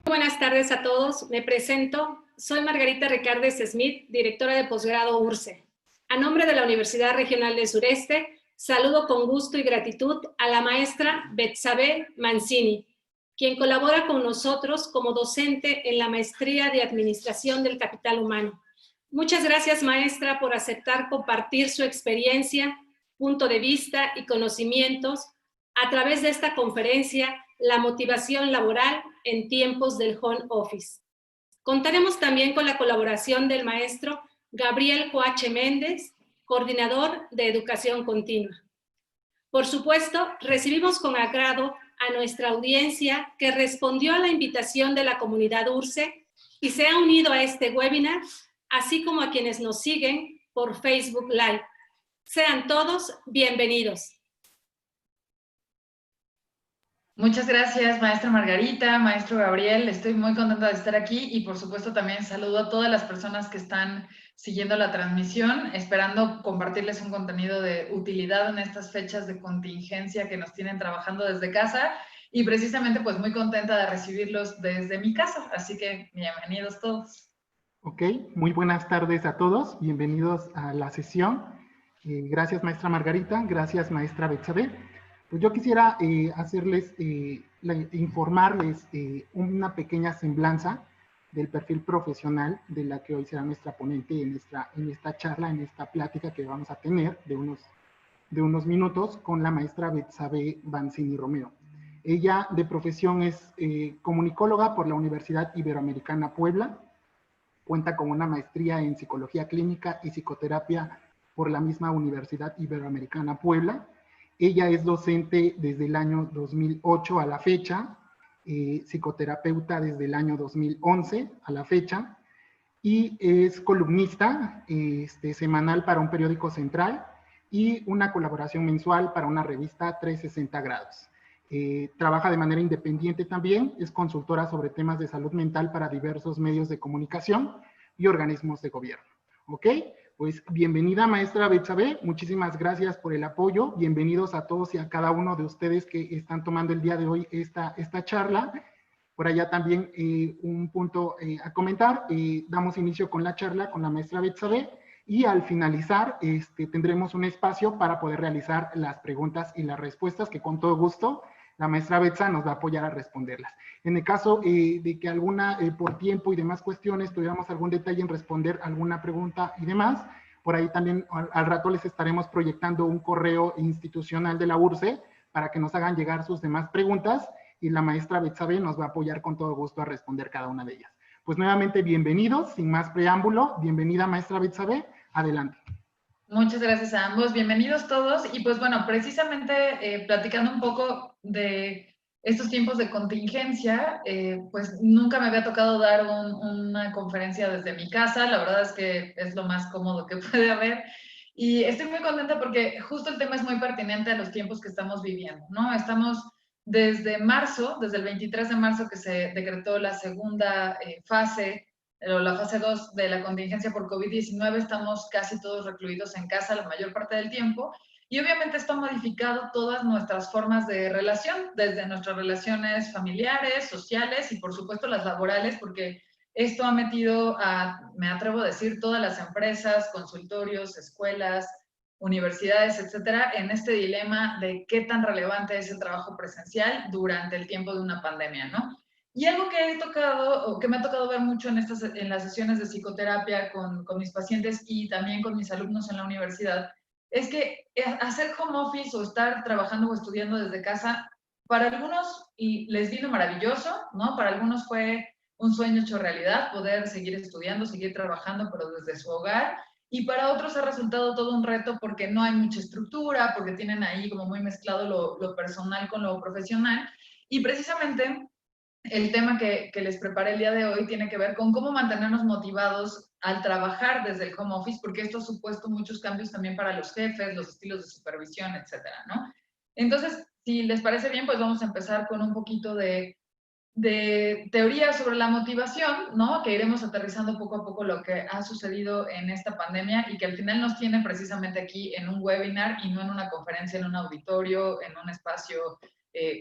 Buenas tardes a todos. Me presento. Soy Margarita Ricardes Smith, directora de posgrado URCE. A nombre de la Universidad Regional del Sureste, saludo con gusto y gratitud a la maestra Betsabe Mancini, quien colabora con nosotros como docente en la Maestría de Administración del Capital Humano. Muchas gracias, maestra, por aceptar compartir su experiencia, punto de vista y conocimientos a través de esta conferencia, La motivación laboral en tiempos del home office. Contaremos también con la colaboración del maestro Gabriel Coache Méndez, coordinador de Educación Continua. Por supuesto, recibimos con agrado a nuestra audiencia que respondió a la invitación de la comunidad URCE y se ha unido a este webinar, así como a quienes nos siguen por Facebook Live. Sean todos bienvenidos. Muchas gracias, maestra Margarita, maestro Gabriel. Estoy muy contenta de estar aquí y, por supuesto, también saludo a todas las personas que están siguiendo la transmisión, esperando compartirles un contenido de utilidad en estas fechas de contingencia que nos tienen trabajando desde casa y precisamente pues muy contenta de recibirlos desde mi casa. Así que bienvenidos todos. Ok, muy buenas tardes a todos. Bienvenidos a la sesión. Gracias, maestra Margarita. Gracias, maestra Betsabe. Pues yo quisiera informarles una pequeña semblanza del perfil profesional de la que hoy será nuestra ponente en esta charla, en esta plática que vamos a tener de unos minutos con la maestra Betsabe Mancini Romero. Ella de profesión es comunicóloga por la Universidad Iberoamericana Puebla, cuenta con una maestría en Psicología Clínica y Psicoterapia por la misma Universidad Iberoamericana Puebla. Ella es docente desde el año 2008 a la fecha, psicoterapeuta desde el año 2011 a la fecha, y es columnista semanal para un periódico central y una colaboración mensual para una revista 360 grados. Trabaja de manera independiente también, es consultora sobre temas de salud mental para diversos medios de comunicación y organismos de gobierno. ¿Ok? Pues bienvenida, maestra Betsabe, muchísimas gracias por el apoyo, bienvenidos a todos y a cada uno de ustedes que están tomando el día de hoy esta charla. Por allá también un punto a comentar, damos inicio con la charla con la maestra Betsabe y al finalizar tendremos un espacio para poder realizar las preguntas y las respuestas que con todo gusto la maestra Betsa nos va a apoyar a responderlas. En el caso de que alguna, por tiempo y demás cuestiones, tuviéramos algún detalle en responder alguna pregunta y demás, por ahí también al rato les estaremos proyectando un correo institucional de la URCE para que nos hagan llegar sus demás preguntas y la maestra Betsabe nos va a apoyar con todo gusto a responder cada una de ellas. Pues nuevamente bienvenidos, sin más preámbulo, bienvenida maestra Betsabe, adelante. Muchas gracias a ambos, bienvenidos todos. Y pues bueno, precisamente platicando un poco de estos tiempos de contingencia, pues nunca me había tocado dar una conferencia desde mi casa, la verdad es que es lo más cómodo que puede haber. Y estoy muy contenta porque justo el tema es muy pertinente a los tiempos que estamos viviendo, ¿no? Estamos desde marzo, desde el 23 de marzo que se decretó la segunda fase, la fase 2 de la contingencia por COVID-19, estamos casi todos recluidos en casa la mayor parte del tiempo y obviamente esto ha modificado todas nuestras formas de relación, desde nuestras relaciones familiares, sociales y por supuesto las laborales, porque esto ha metido me atrevo a decir, todas las empresas, consultorios, escuelas, universidades, etcétera, en este dilema de qué tan relevante es el trabajo presencial durante el tiempo de una pandemia, ¿no? Y algo que he tocado, o que me ha tocado ver mucho en las sesiones de psicoterapia con mis pacientes y también con mis alumnos en la universidad, es que hacer home office o estar trabajando o estudiando desde casa, para algunos les vino maravilloso, ¿no? Para algunos fue un sueño hecho realidad, poder seguir estudiando, seguir trabajando, pero desde su hogar. Y para otros ha resultado todo un reto porque no hay mucha estructura, porque tienen ahí como muy mezclado lo personal con lo profesional. Y precisamente el tema que les preparé el día de hoy tiene que ver con cómo mantenernos motivados al trabajar desde el home office, porque esto ha supuesto muchos cambios también para los jefes, los estilos de supervisión, etcétera, ¿no? Entonces, si les parece bien, pues vamos a empezar con un poquito de teoría sobre la motivación, ¿no? Que iremos aterrizando poco a poco lo que ha sucedido en esta pandemia y que al final nos tiene precisamente aquí en un webinar y no en una conferencia, en un auditorio, en un espacio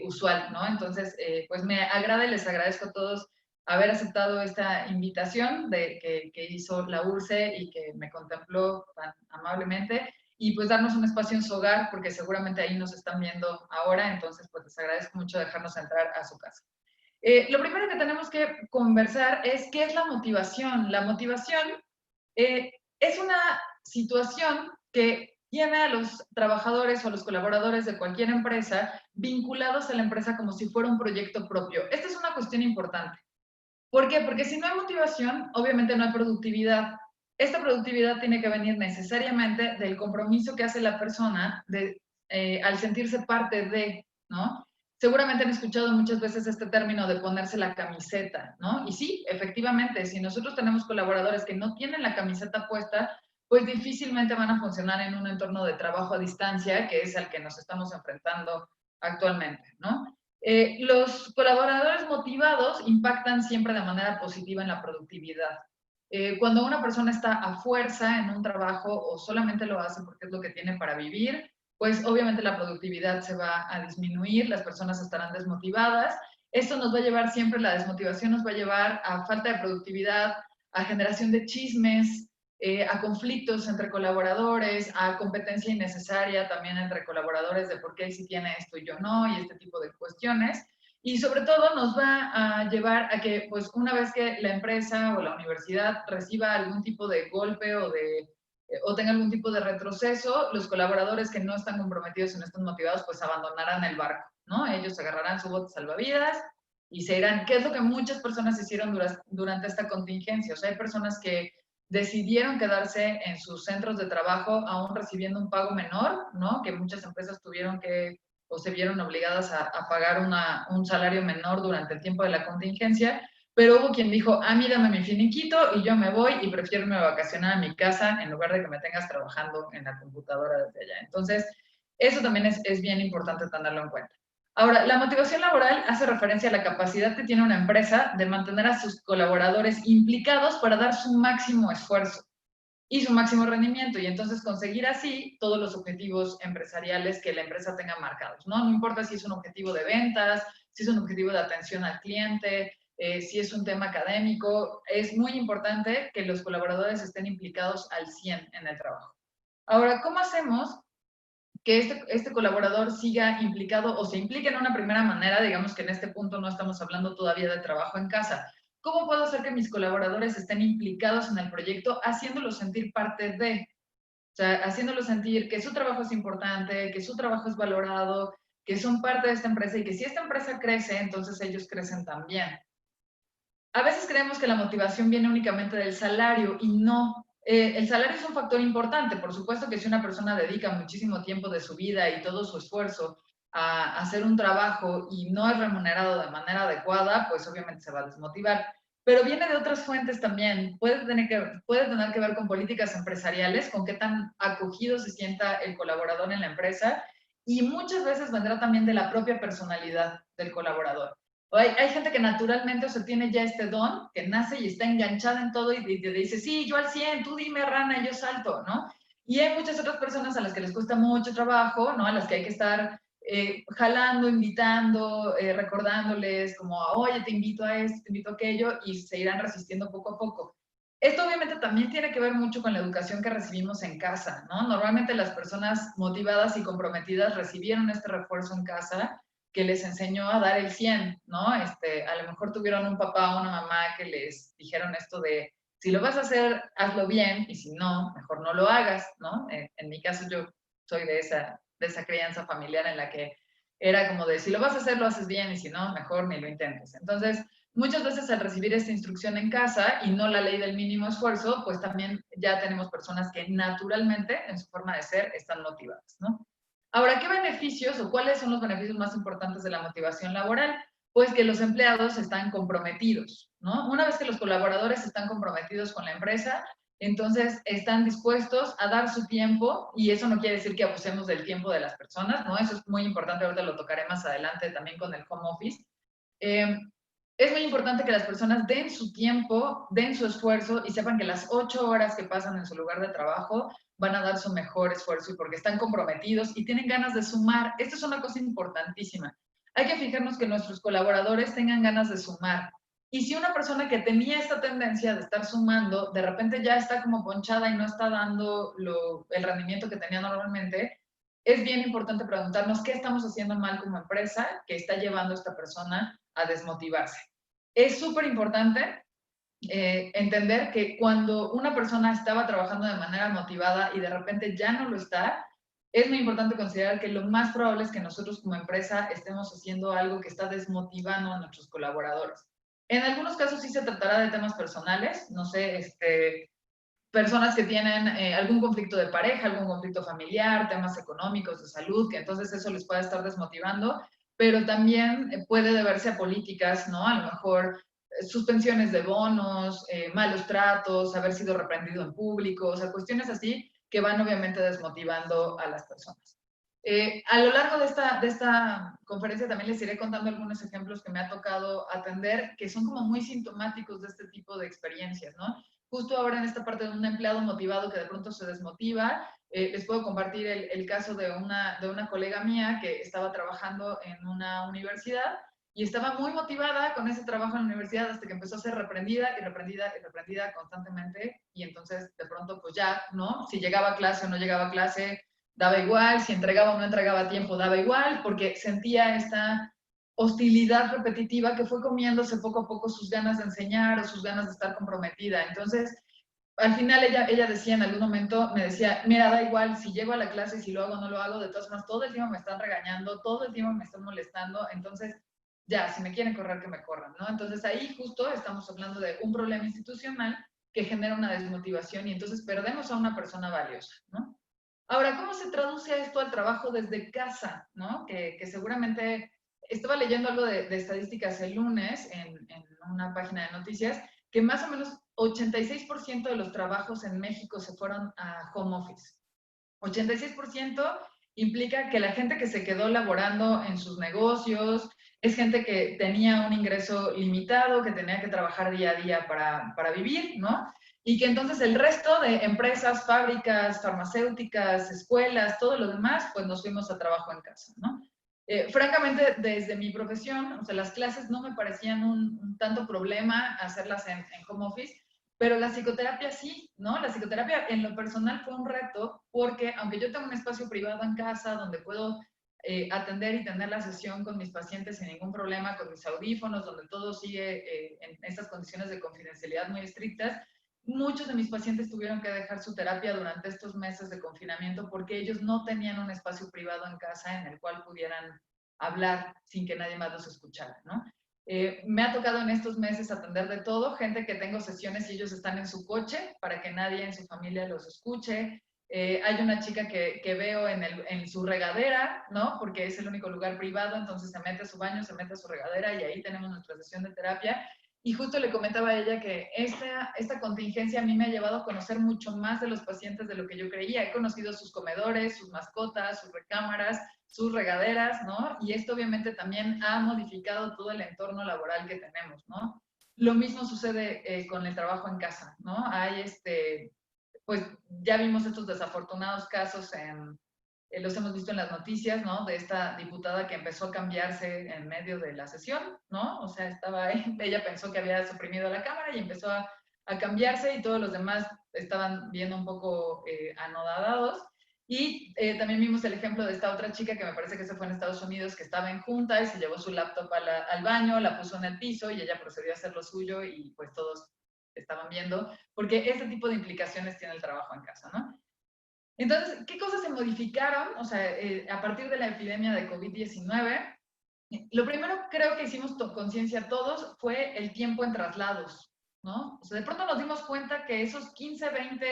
usual, ¿no? Entonces, pues me agrada y les agradezco a todos haber aceptado esta invitación que hizo la URSE y que me contempló tan amablemente, y pues darnos un espacio en su hogar, porque seguramente ahí nos están viendo ahora, entonces pues les agradezco mucho dejarnos entrar a su casa. Lo primero que tenemos que conversar es qué es la motivación. La motivación es una situación que tiene a los trabajadores o a los colaboradores de cualquier empresa vinculados a la empresa como si fuera un proyecto propio. Esta es una cuestión importante. ¿Por qué? Porque si no hay motivación, obviamente no hay productividad. Esta productividad tiene que venir necesariamente del compromiso que hace la persona al sentirse parte de, ¿no? Seguramente han escuchado muchas veces este término de ponerse la camiseta, ¿no? Y sí, efectivamente, si nosotros tenemos colaboradores que no tienen la camiseta puesta, pues difícilmente van a funcionar en un entorno de trabajo a distancia, que es al que nos estamos enfrentando actualmente, ¿no? Los colaboradores motivados impactan siempre de manera positiva en la productividad. Cuando una persona está a fuerza en un trabajo o solamente lo hace porque es lo que tiene para vivir, pues obviamente la productividad se va a disminuir, las personas estarán desmotivadas. Esto nos va a llevar siempre, la desmotivación nos va a llevar a falta de productividad, a generación de chismes, a conflictos entre colaboradores, a competencia innecesaria también entre colaboradores de por qué él sí tiene esto y yo no, y este tipo de cuestiones. Y sobre todo nos va a llevar a que, pues, una vez que la empresa o la universidad reciba algún tipo de golpe o tenga algún tipo de retroceso, los colaboradores que no están comprometidos y no están motivados, pues abandonarán el barco, ¿no? Ellos agarrarán su bote salvavidas y se irán. ¿Qué es lo que muchas personas hicieron durante esta contingencia? O sea, hay personas que decidieron quedarse en sus centros de trabajo aún recibiendo un pago menor, ¿no? Que muchas empresas tuvieron que o se vieron obligadas a pagar un salario menor durante el tiempo de la contingencia, pero hubo quien dijo, mí dame mi finiquito y yo me voy y prefiero irme a vacacionar a mi casa en lugar de que me tengas trabajando en la computadora desde allá. Entonces, eso también es bien importante tenerlo en cuenta. Ahora, la motivación laboral hace referencia a la capacidad que tiene una empresa de mantener a sus colaboradores implicados para dar su máximo esfuerzo y su máximo rendimiento, y entonces conseguir así todos los objetivos empresariales que la empresa tenga marcados, ¿no? No importa si es un objetivo de ventas, si es un objetivo de atención al cliente, si es un tema académico, es muy importante que los colaboradores estén implicados al 100 en el trabajo. Ahora, ¿cómo hacemos que este colaborador siga implicado o se implique en una primera manera? Digamos que en este punto no estamos hablando todavía de trabajo en casa. ¿Cómo puedo hacer que mis colaboradores estén implicados en el proyecto, haciéndolos sentir parte de? O sea, haciéndolos sentir que su trabajo es importante, que su trabajo es valorado, que son parte de esta empresa y que si esta empresa crece, entonces ellos crecen también. A veces creemos que la motivación viene únicamente del salario y no. El salario es un factor importante. Por supuesto que si una persona dedica muchísimo tiempo de su vida y todo su esfuerzo a hacer un trabajo y no es remunerado de manera adecuada, pues obviamente se va a desmotivar. Pero viene de otras fuentes también. Puede tener que ver con políticas empresariales, con qué tan acogido se sienta el colaborador en la empresa, y muchas veces vendrá también de la propia personalidad del colaborador. Hay gente que naturalmente, o sea, tiene ya este don, que nace y está enganchada en todo y te dice, sí, yo al 100, tú dime rana, yo salto, ¿no? Y hay muchas otras personas a las que les cuesta mucho trabajo, ¿no? A las que hay que estar jalando, invitando, recordándoles como, oye, te invito a esto, te invito a aquello, y se irán resistiendo poco a poco. Esto obviamente también tiene que ver mucho con la educación que recibimos en casa, ¿no? Normalmente las personas motivadas y comprometidas recibieron este refuerzo en casa, que les enseñó a dar el 100, ¿no? A lo mejor tuvieron un papá o una mamá que les dijeron esto de, si lo vas a hacer, hazlo bien, y si no, mejor no lo hagas, ¿no? En mi caso yo soy de esa crianza familiar en la que era como de, si lo vas a hacer, lo haces bien, y si no, mejor ni lo intentes. Entonces, muchas veces al recibir esta instrucción en casa y no la ley del mínimo esfuerzo, pues también ya tenemos personas que naturalmente en su forma de ser están motivadas, ¿no? Ahora, ¿qué beneficios o cuáles son los beneficios más importantes de la motivación laboral? Pues que los empleados están comprometidos, ¿no? Una vez que los colaboradores están comprometidos con la empresa, entonces están dispuestos a dar su tiempo, y eso no quiere decir que abusemos del tiempo de las personas, ¿no? Eso es muy importante, ahorita lo tocaré más adelante también con el home office. Es muy importante que las personas den su tiempo, den su esfuerzo y sepan que las 8 horas que pasan en su lugar de trabajo van a dar su mejor esfuerzo, y porque están comprometidos y tienen ganas de sumar. Esto es una cosa importantísima. Hay que fijarnos que nuestros colaboradores tengan ganas de sumar. Y si una persona que tenía esta tendencia de estar sumando, de repente ya está como ponchada y no está dando el rendimiento que tenía normalmente, es bien importante preguntarnos qué estamos haciendo mal como empresa que está llevando a esta persona a desmotivarse. Es súper importante entender que cuando una persona estaba trabajando de manera motivada y de repente ya no lo está, es muy importante considerar que lo más probable es que nosotros como empresa estemos haciendo algo que está desmotivando a nuestros colaboradores. En algunos casos sí se tratará de temas personales, no sé, personas que tienen algún conflicto de pareja, algún conflicto familiar, temas económicos, de salud, que entonces eso les puede estar desmotivando, pero también puede deberse a políticas, ¿no? A lo mejor suspensiones de bonos, malos tratos, haber sido reprendido en público, o sea, cuestiones así que van obviamente desmotivando a las personas. A lo largo de esta conferencia también les iré contando algunos ejemplos que me ha tocado atender, que son como muy sintomáticos de este tipo de experiencias, ¿no? Justo ahora en esta parte de un empleado motivado que de pronto se desmotiva, les puedo compartir el caso de una colega mía que estaba trabajando en una universidad y estaba muy motivada con ese trabajo en la universidad hasta que empezó a ser reprendida y reprendida y reprendida constantemente y entonces de pronto pues ya, ¿no? Si llegaba a clase o no llegaba a clase, daba igual, si entregaba o no entregaba a tiempo, daba igual, porque sentía esta hostilidad repetitiva que fue comiéndose poco a poco sus ganas de enseñar o sus ganas de estar comprometida. Entonces, al final ella decía en algún momento, me decía, mira, da igual si llego a la clase, si lo hago o no lo hago, de todas formas, todo el tiempo me están regañando, todo el tiempo me están molestando, entonces, ya, si me quieren correr, que me corran, ¿no? Entonces, ahí justo estamos hablando de un problema institucional que genera una desmotivación y entonces perdemos a una persona valiosa, ¿no? Ahora, ¿cómo se traduce esto al trabajo desde casa, ¿no? Que seguramente estaba leyendo algo de estadísticas el lunes en una página de noticias, que más o menos 86% de los trabajos en México se fueron a home office. 86% implica que la gente que se quedó laborando en sus negocios es gente que tenía un ingreso limitado, que tenía que trabajar día a día para vivir, ¿no? Y que entonces el resto de empresas, fábricas, farmacéuticas, escuelas, todo lo demás, pues nos fuimos a trabajo en casa, ¿no? Francamente, desde mi profesión, o sea, las clases no me parecían un tanto problema hacerlas en home office, pero la psicoterapia sí, ¿no? La psicoterapia en lo personal fue un reto porque aunque yo tengo un espacio privado en casa donde puedo atender y tener la sesión con mis pacientes sin ningún problema, con mis audífonos, donde todo sigue en estas condiciones de confidencialidad muy estrictas, muchos de mis pacientes tuvieron que dejar su terapia durante estos meses de confinamiento porque ellos no tenían un espacio privado en casa en el cual pudieran hablar sin que nadie más los escuchara, ¿no? Me ha tocado en estos meses atender de todo, gente que tengo sesiones y ellos están en su coche para que nadie en su familia los escuche. Hay una chica que veo en su regadera, ¿no? Porque es el único lugar privado, entonces se mete a su baño, se mete a su regadera y ahí tenemos nuestra sesión de terapia. Y justo le comentaba a ella que esta contingencia a mí me ha llevado a conocer mucho más de los pacientes de lo que yo creía. He conocido sus comedores, sus mascotas, sus recámaras, sus regaderas, ¿no? Y esto obviamente también ha modificado todo el entorno laboral que tenemos, ¿no? Lo mismo sucede con el trabajo en casa, ¿no? Hay pues ya vimos estos desafortunados casos los hemos visto en las noticias, ¿no? De esta diputada que empezó a cambiarse en medio de la sesión, ¿no? O sea, ella pensó que había suprimido la cámara y empezó a cambiarse y todos los demás estaban viendo un poco anodadados. Y también vimos el ejemplo de esta otra chica que me parece que se fue en Estados Unidos, que estaba en junta y se llevó su laptop al baño, la puso en el piso y ella procedió a hacer lo suyo y pues todos estaban viendo, porque este tipo de implicaciones tiene el trabajo en casa, ¿no? Entonces, ¿qué cosas se modificaron? O sea, a partir de la epidemia de COVID-19, lo primero creo que hicimos conciencia todos fue el tiempo en traslados, ¿no? O sea, de pronto nos dimos cuenta que esos 15, 20,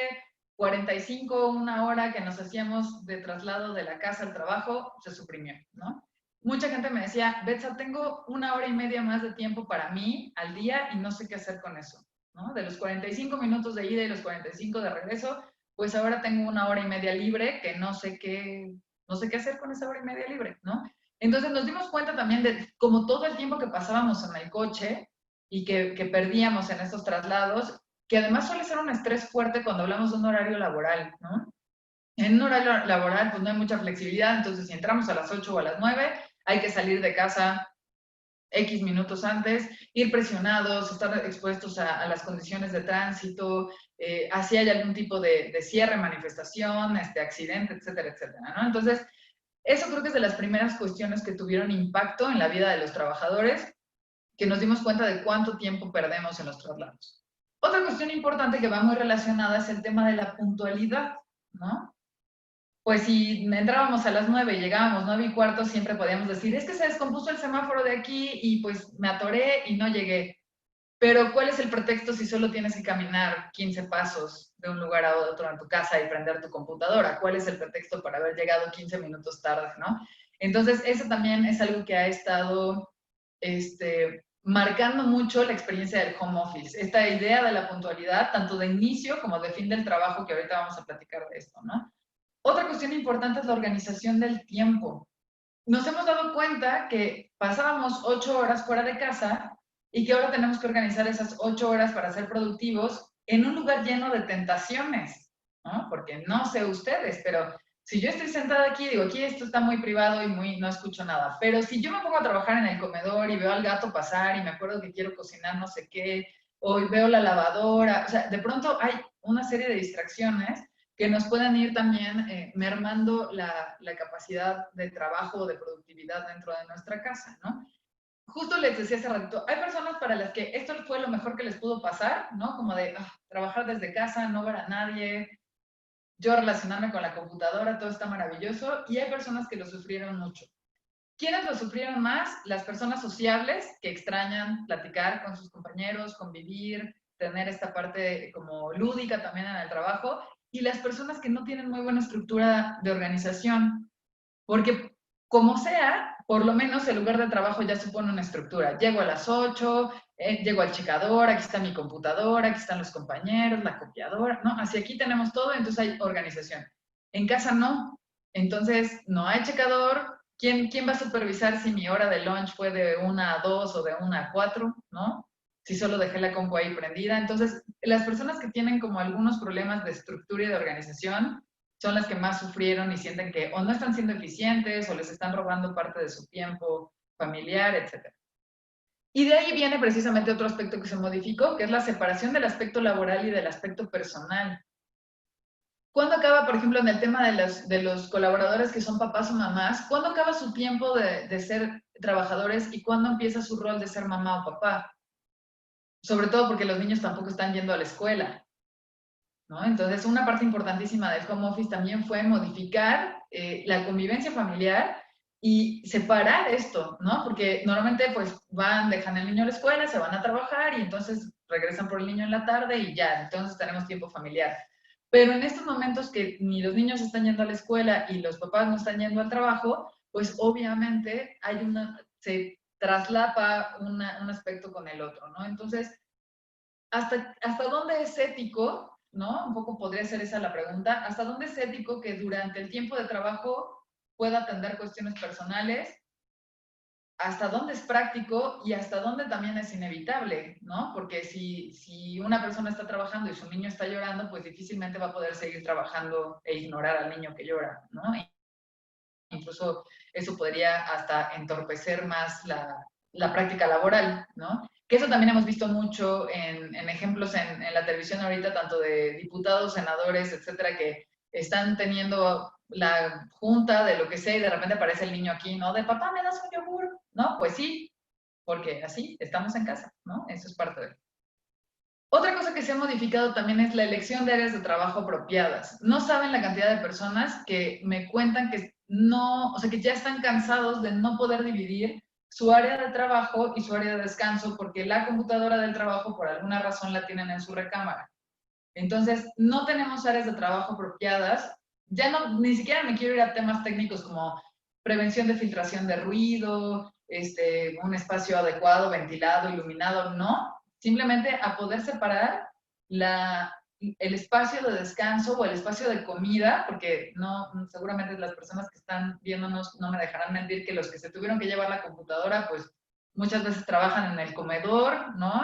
45, una hora que nos hacíamos de traslado de la casa al trabajo, se suprimió, ¿no? Mucha gente me decía, Betsa, tengo 1 hora y media más de tiempo para mí al día y no sé qué hacer con eso, ¿no? De los 45 minutos de ida y los 45 de regreso, pues ahora tengo 1 hora y media libre que no sé qué hacer con esa 1 hora y media libre, ¿no? Entonces nos dimos cuenta también de como todo el tiempo que pasábamos en el coche y que perdíamos en estos traslados, que además suele ser un estrés fuerte cuando hablamos de un horario laboral, ¿no? En un horario laboral pues no hay mucha flexibilidad, entonces si entramos a las 8 o a las 9, hay que salir de casa X minutos antes, ir presionados, estar expuestos a las condiciones de tránsito, si hay algún tipo de cierre, manifestación, accidente, etcétera, etcétera, ¿no? Entonces, eso creo que es de las primeras cuestiones que tuvieron impacto en la vida de los trabajadores, que nos dimos cuenta de cuánto tiempo perdemos en los traslados. Otra cuestión importante que va muy relacionada es el tema de la puntualidad, ¿no? Pues si entrábamos a las 9 y llegábamos 9:15, siempre podíamos decir, es que se descompuso el semáforo de aquí y pues me atoré y no llegué. Pero ¿cuál es el pretexto si solo tienes que caminar 15 pasos de un lugar a otro en tu casa y prender tu computadora? ¿Cuál es el pretexto para haber llegado 15 minutos tarde, no? Entonces, eso también es algo que ha estado marcando mucho la experiencia del home office. Esta idea de la puntualidad, tanto de inicio como de fin del trabajo, que ahorita vamos a platicar de esto, ¿no? Otra cuestión importante es la organización del tiempo. Nos hemos dado cuenta que pasábamos 8 horas fuera de casa y que ahora tenemos que organizar esas 8 horas para ser productivos en un lugar lleno de tentaciones, ¿no? Porque no sé ustedes, pero si yo estoy sentada aquí, digo, aquí esto está muy privado y no escucho nada, pero si yo me pongo a trabajar en el comedor y veo al gato pasar y me acuerdo que quiero cocinar no sé qué, o veo la lavadora, o sea, de pronto hay una serie de distracciones que nos pueden ir también mermando la capacidad de trabajo o de productividad dentro de nuestra casa, ¿no? Justo les decía hace ratito, hay personas para las que esto fue lo mejor que les pudo pasar, ¿no? Como de trabajar desde casa, no ver a nadie, yo relacionarme con la computadora, todo está maravilloso, y hay personas que lo sufrieron mucho. ¿Quiénes lo sufrieron más? Las personas sociables que extrañan platicar con sus compañeros, convivir, tener esta parte como lúdica también en el trabajo, y las personas que no tienen muy buena estructura de organización, porque como sea, por lo menos el lugar de trabajo ya supone una estructura. Llego a las 8, llego al checador, aquí está mi computadora, aquí están los compañeros, la copiadora, ¿no? Así aquí tenemos todo, entonces hay organización. En casa no, entonces no hay checador. ¿Quién va a supervisar si mi hora de lunch fue de 1 a 2 o de 1 a 4, ¿no? Si solo dejé la compu ahí prendida. Entonces, las personas que tienen como algunos problemas de estructura y de organización son las que más sufrieron y sienten que o no están siendo eficientes o les están robando parte de su tiempo familiar, etc. Y de ahí viene precisamente otro aspecto que se modificó, que es la separación del aspecto laboral y del aspecto personal. ¿Cuándo acaba, por ejemplo, en el tema de los colaboradores que son papás o mamás, cuándo acaba su tiempo de ser trabajadores y cuándo empieza su rol de ser mamá o papá? Sobre todo porque los niños tampoco están yendo a la escuela, ¿no? Entonces, una parte importantísima del home office también fue modificar la convivencia familiar y separar esto, ¿no? Porque normalmente pues dejan el niño a la escuela, se van a trabajar y entonces regresan por el niño en la tarde y ya, entonces tenemos tiempo familiar. Pero en estos momentos que ni los niños están yendo a la escuela y los papás no están yendo al trabajo, pues obviamente se traslapa un aspecto con el otro, ¿no? Entonces, ¿hasta dónde es ético, ¿no? Un poco podría ser esa la pregunta. ¿Hasta dónde es ético que durante el tiempo de trabajo pueda atender cuestiones personales? ¿Hasta dónde es práctico y hasta dónde también es inevitable, ¿no? Porque si una persona está trabajando y su niño está llorando, pues difícilmente va a poder seguir trabajando e ignorar al niño que llora, ¿no? Incluso eso podría hasta entorpecer más la práctica laboral, ¿no? Que eso también hemos visto mucho en ejemplos en la televisión ahorita, tanto de diputados, senadores, etcétera, que están teniendo la junta de lo que sea y de repente aparece el niño aquí, ¿no? De papá, ¿me das un yogur? ¿No? Pues sí, porque así estamos en casa, ¿no? Eso es parte de... Otra cosa que se ha modificado también es la elección de áreas de trabajo apropiadas. No saben la cantidad de personas que me cuentan que no, o sea, que ya están cansados de no poder dividir su área de trabajo y su área de descanso porque la computadora del trabajo por alguna razón la tienen en su recámara. Entonces, no tenemos áreas de trabajo apropiadas. Ya no, ni siquiera me quiero ir a temas técnicos como prevención de filtración de ruido, un espacio adecuado, ventilado, iluminado, no. Simplemente a poder separar el espacio de descanso o el espacio de comida, porque no, seguramente las personas que están viéndonos no me dejarán mentir que los que se tuvieron que llevar la computadora, pues muchas veces trabajan en el comedor, ¿no?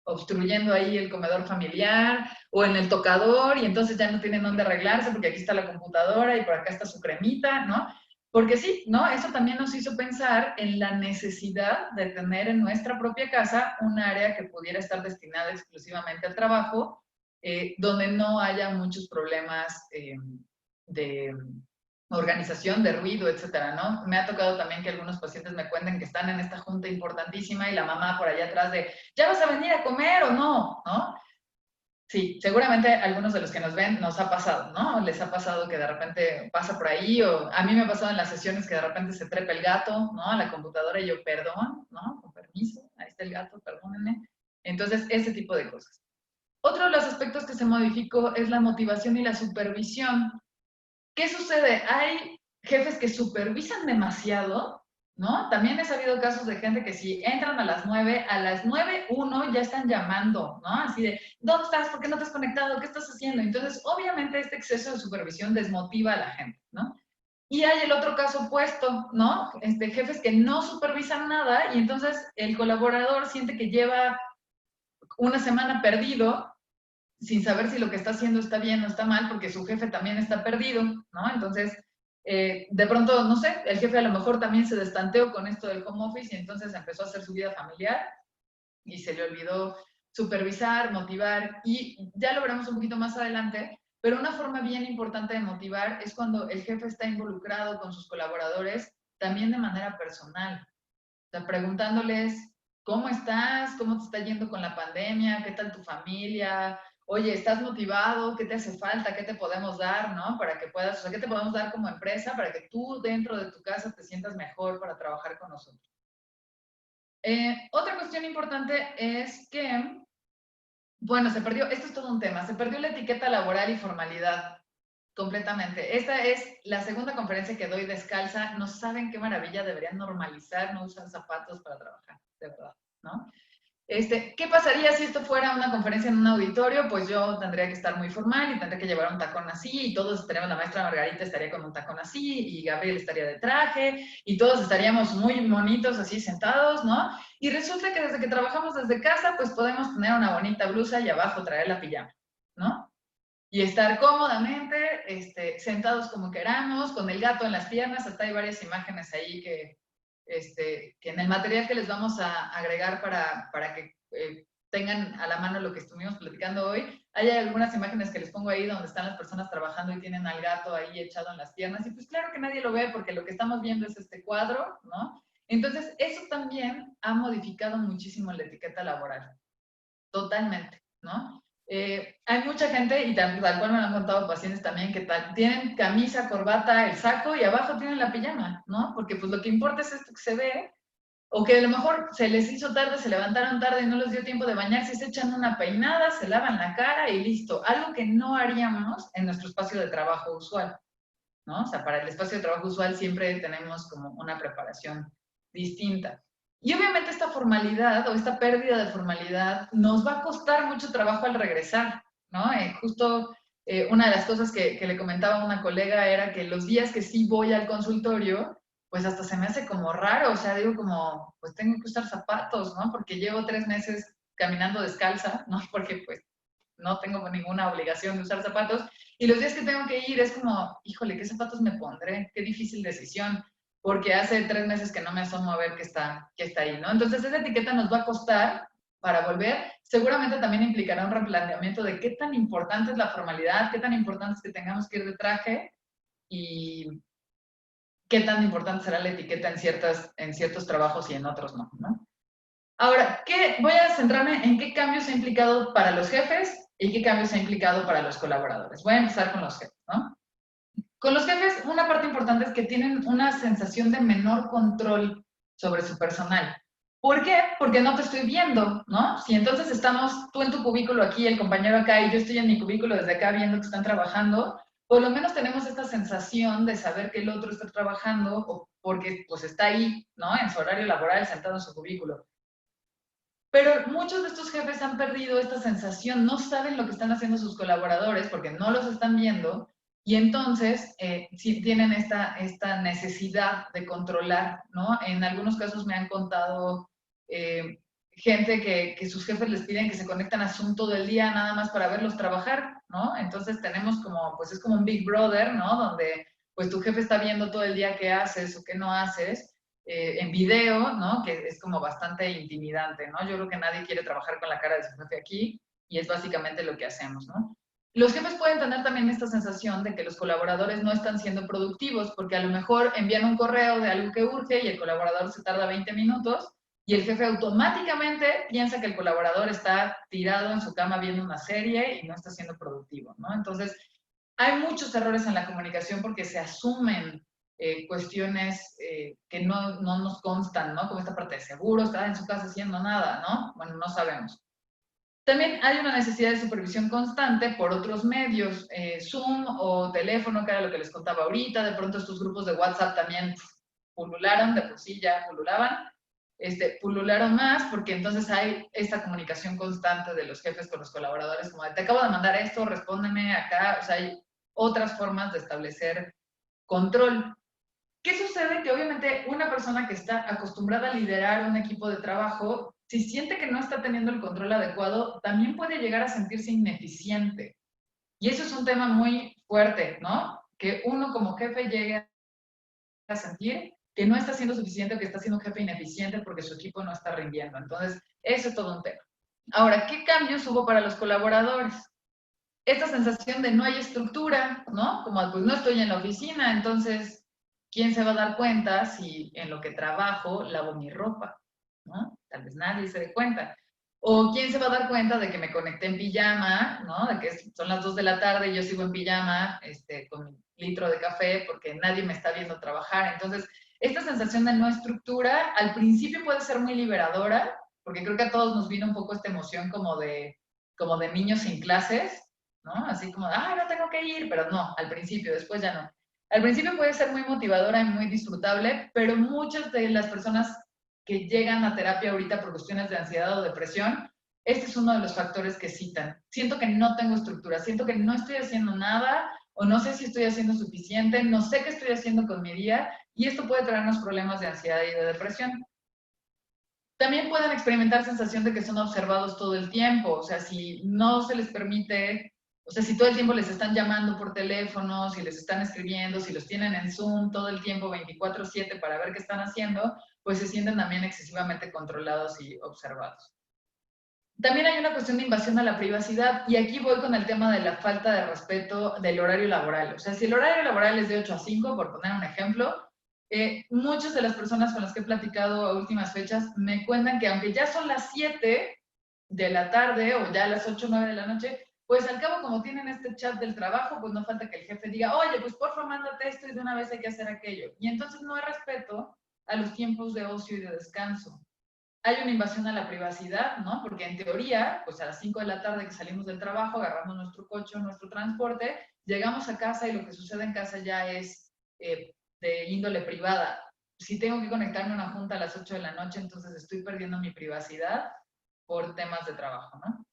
Obstruyendo ahí el comedor familiar o en el tocador y entonces ya no tienen dónde arreglarse porque aquí está la computadora y por acá está su cremita, ¿no? Porque sí, ¿no? Eso también nos hizo pensar en la necesidad de tener en nuestra propia casa un área que pudiera estar destinada exclusivamente al trabajo, donde no haya muchos problemas de organización, de ruido, etcétera, ¿no? Me ha tocado también que algunos pacientes me cuenten que están en esta junta importantísima y la mamá por allá atrás de, ¿ya vas a venir a comer o no? ¿No? Sí, seguramente algunos de los que nos ven nos ha pasado, ¿no? Les ha pasado que de repente pasa por ahí, o a mí me ha pasado en las sesiones que de repente se trepa el gato, ¿no? A la computadora y yo, perdón, ¿no? Con permiso, ahí está el gato, perdónenme. Entonces, ese tipo de cosas. Otro de los aspectos que se modificó es la motivación y la supervisión. ¿Qué sucede? Hay jefes que supervisan demasiado, ¿no? También he sabido casos de gente que si entran a las 9, a las 9:01 ya están llamando, ¿no? Así de, ¿dónde estás? ¿Por qué no te has conectado? ¿Qué estás haciendo? Entonces, obviamente, este exceso de supervisión desmotiva a la gente, ¿no? Y hay el otro caso opuesto, ¿no? Jefes que no supervisan nada y entonces el colaborador siente que lleva una semana perdido sin saber si lo que está haciendo está bien o está mal, porque su jefe también está perdido, ¿no? Entonces, de pronto, no sé, el jefe a lo mejor también se destanteó con esto del home office y entonces empezó a hacer su vida familiar y se le olvidó supervisar, motivar, y ya lo veremos un poquito más adelante, pero una forma bien importante de motivar es cuando el jefe está involucrado con sus colaboradores también de manera personal. O sea, preguntándoles, ¿cómo estás? ¿Cómo te está yendo con la pandemia? ¿Qué tal tu familia? Oye, ¿estás motivado? ¿Qué te hace falta? ¿Qué te podemos dar, no? Para que puedas, o sea, ¿qué te podemos dar como empresa para que tú dentro de tu casa te sientas mejor para trabajar con nosotros? Otra cuestión importante es que, bueno, se perdió, esto es todo un tema, se perdió la etiqueta laboral y formalidad completamente. Esta es la segunda conferencia que doy descalza. No saben qué maravilla, deberían normalizar no usar zapatos para trabajar, de verdad, ¿no? ¿Qué pasaría si esto fuera una conferencia en un auditorio? Pues yo tendría que estar muy formal y tendría que llevar un tacón así, y todos estaríamos, la maestra Margarita estaría con un tacón así, y Gabriel estaría de traje, y todos estaríamos muy bonitos así sentados, ¿no? Y resulta que desde que trabajamos desde casa, pues podemos tener una bonita blusa y abajo traer la pijama, ¿no? Y estar cómodamente, sentados como queramos, con el gato en las piernas. Hasta hay varias imágenes ahí que en el material que les vamos a agregar para que tengan a la mano lo que estuvimos platicando hoy, hay algunas imágenes que les pongo ahí donde están las personas trabajando y tienen al gato ahí echado en las piernas, y pues claro que nadie lo ve porque lo que estamos viendo es este cuadro, ¿no? Entonces, eso también ha modificado muchísimo la etiqueta laboral, totalmente, ¿no? Hay mucha gente, y tal cual me lo han contado pacientes también, que tienen camisa, corbata, el saco y abajo tienen la pijama, ¿no? Porque pues lo que importa es esto que se ve, o que a lo mejor se les hizo tarde, se levantaron tarde y no les dio tiempo de bañarse, se echan una peinada, se lavan la cara y listo. Algo que no haríamos en nuestro espacio de trabajo usual, ¿no? O sea, para el espacio de trabajo usual siempre tenemos como una preparación distinta. Y obviamente esta formalidad o esta pérdida de formalidad nos va a costar mucho trabajo al regresar, ¿no? Justo una de las cosas que le comentaba a una colega era que los días que sí voy al consultorio, pues hasta se me hace como raro, o sea, digo como, pues tengo que usar zapatos, ¿no? Porque llevo 3 meses caminando descalza, ¿no? Porque pues no tengo ninguna obligación de usar zapatos. Y los días que tengo que ir es como, híjole, ¿qué zapatos me pondré? Qué difícil decisión, porque hace 3 meses que no me asomo a ver qué está ahí, ¿no? Entonces, esa etiqueta nos va a costar para volver. Seguramente también implicará un replanteamiento de qué tan importante es la formalidad, qué tan importante es que tengamos que ir de traje y qué tan importante será la etiqueta en ciertos trabajos y en otros no, ¿no? Ahora, voy a centrarme en qué cambios ha implicado para los jefes y qué cambios ha implicado para los colaboradores. Voy a empezar con los jefes, ¿no? Con los jefes, una parte importante es que tienen una sensación de menor control sobre su personal. ¿Por qué? Porque no te estoy viendo, ¿no? Si entonces estamos tú en tu cubículo aquí, el compañero acá, y yo estoy en mi cubículo desde acá viendo que están trabajando, por lo menos tenemos esta sensación de saber que el otro está trabajando o porque pues está ahí, ¿no? En su horario laboral, sentado en su cubículo. Pero muchos de estos jefes han perdido esta sensación, no saben lo que están haciendo sus colaboradores porque no los están viendo, y entonces sí tienen esta necesidad de controlar, ¿no? En algunos casos me han contado gente que sus jefes les piden que se conecten a Zoom todo el día nada más para verlos trabajar, ¿no? Entonces tenemos como, pues es como un Big Brother, ¿no? Donde pues tu jefe está viendo todo el día qué haces o qué no haces, en video, ¿no? Que es como bastante intimidante, ¿no? Yo creo que nadie quiere trabajar con la cara de su jefe aquí y es básicamente lo que hacemos, ¿no? Los jefes pueden tener también esta sensación de que los colaboradores no están siendo productivos porque a lo mejor envían un correo de algo que urge y el colaborador se tarda 20 minutos y el jefe automáticamente piensa que el colaborador está tirado en su cama viendo una serie y no está siendo productivo, ¿no? Entonces, hay muchos errores en la comunicación porque se asumen cuestiones que no nos constan, ¿no? Como esta parte de seguro, está en su casa haciendo nada, ¿no? Bueno, no sabemos. También hay una necesidad de supervisión constante por otros medios, Zoom o teléfono, que era lo que les contaba ahorita. De pronto estos grupos de WhatsApp también pulularon, de por sí ya pululaban, pulularon más porque entonces hay esta comunicación constante de los jefes con los colaboradores, como de, te acabo de mandar esto, respóndeme acá. O sea, hay otras formas de establecer control. ¿Qué sucede? Que obviamente una persona que está acostumbrada a liderar un equipo de trabajo, si siente que no está teniendo el control adecuado, también puede llegar a sentirse ineficiente. Y eso es un tema muy fuerte, ¿no? Que uno como jefe llegue a sentir que no está siendo suficiente o que está siendo un jefe ineficiente porque su equipo no está rindiendo. Entonces, eso es todo un tema. Ahora, ¿qué cambios hubo para los colaboradores? Esta sensación de no hay estructura, ¿no? Como pues no estoy en la oficina, entonces, ¿quién se va a dar cuenta si en lo que trabajo lavo mi ropa? ¿No? Tal vez nadie se dé cuenta. O ¿quién se va a dar cuenta de que me conecté en pijama, ¿no? De que son las 2 de la tarde y yo sigo en pijama con mi litro de café porque nadie me está viendo trabajar. Entonces, esta sensación de no estructura al principio puede ser muy liberadora, porque creo que a todos nos vino un poco esta emoción como de niños sin clases, ¿no? Así como, no tengo que ir, pero no, al principio, después ya no. Al principio puede ser muy motivadora y muy disfrutable, pero muchas de las personas que llegan a terapia ahorita por cuestiones de ansiedad o depresión, este es uno de los factores que citan. Siento que no tengo estructura, siento que no estoy haciendo nada, o no sé si estoy haciendo suficiente, no sé qué estoy haciendo con mi día, y esto puede traernos problemas de ansiedad y de depresión. También pueden experimentar sensación de que son observados todo el tiempo, o sea, si no se les permite, o sea, si todo el tiempo les están llamando por teléfono, si les están escribiendo, si los tienen en Zoom todo el tiempo 24/7 para ver qué están haciendo, pues se sienten también excesivamente controlados y observados. También hay una cuestión de invasión a la privacidad, y aquí voy con el tema de la falta de respeto del horario laboral. O sea, si el horario laboral es de 8 a 5, por poner un ejemplo, muchas de las personas con las que he platicado a últimas fechas me cuentan que aunque ya son las 7 de la tarde o ya las 8 o 9 de la noche, pues al cabo como tienen este chat del trabajo, pues no falta que el jefe diga, oye, pues porfa, mándate esto y de una vez hay que hacer aquello. Y entonces no hay respeto a los tiempos de ocio y de descanso. Hay una invasión a la privacidad, ¿no? Porque en teoría, pues a las 5 de la tarde que salimos del trabajo, agarramos nuestro coche o nuestro transporte, llegamos a casa y lo que sucede en casa ya es de índole privada. Si tengo que conectarme a una junta a las 8 de la noche, entonces estoy perdiendo mi privacidad por temas de trabajo, ¿no?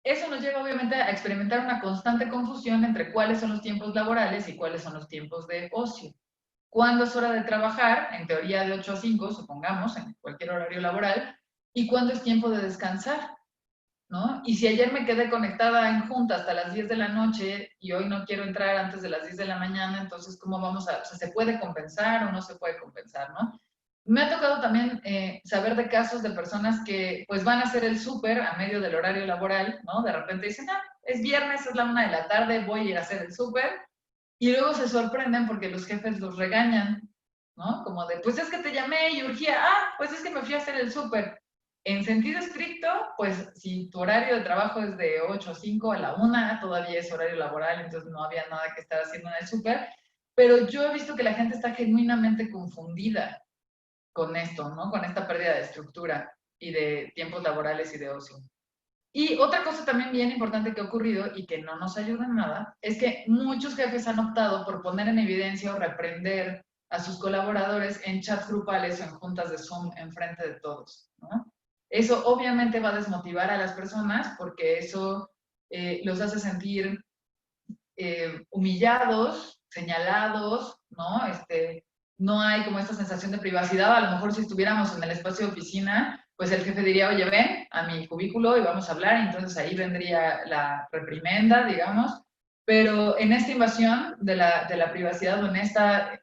Eso nos lleva obviamente a experimentar una constante confusión entre cuáles son los tiempos laborales y cuáles son los tiempos de ocio. ¿Cuándo es hora de trabajar? En teoría de 8 a 5, supongamos, en cualquier horario laboral. ¿Y cuándo es tiempo de descansar? ¿No? Y si ayer me quedé conectada en junta hasta las 10 de la noche y hoy no quiero entrar antes de las 10 de la mañana, entonces ¿cómo vamos a...? O sea, ¿se puede compensar o no se puede compensar, no? Me ha tocado también saber de casos de personas que pues van a hacer el súper a medio del horario laboral, ¿no? De repente dicen, es viernes, es la 1 de la tarde, voy a ir a hacer el súper. Y luego se sorprenden porque los jefes los regañan, ¿no? Como de, pues es que te llamé y urgía, pues es que me fui a hacer el súper. En sentido estricto, pues si tu horario de trabajo es de 8 a 5 a la 1, todavía es horario laboral, entonces no había nada que estar haciendo en el súper. Pero yo he visto que la gente está genuinamente confundida con esto, ¿no? Con esta pérdida de estructura y de tiempos laborales y de ocio. Y otra cosa también bien importante que ha ocurrido y que no nos ayuda en nada, es que muchos jefes han optado por poner en evidencia o reprender a sus colaboradores en chats grupales o en juntas de Zoom en frente de todos, ¿no? Eso obviamente va a desmotivar a las personas porque eso los hace sentir humillados, señalados, ¿no? No hay como esta sensación de privacidad. A lo mejor si estuviéramos en el espacio de oficina, pues el jefe diría, oye, ven a mi cubículo y vamos a hablar, y entonces ahí vendría la reprimenda, digamos, pero en esta invasión de la privacidad o en esta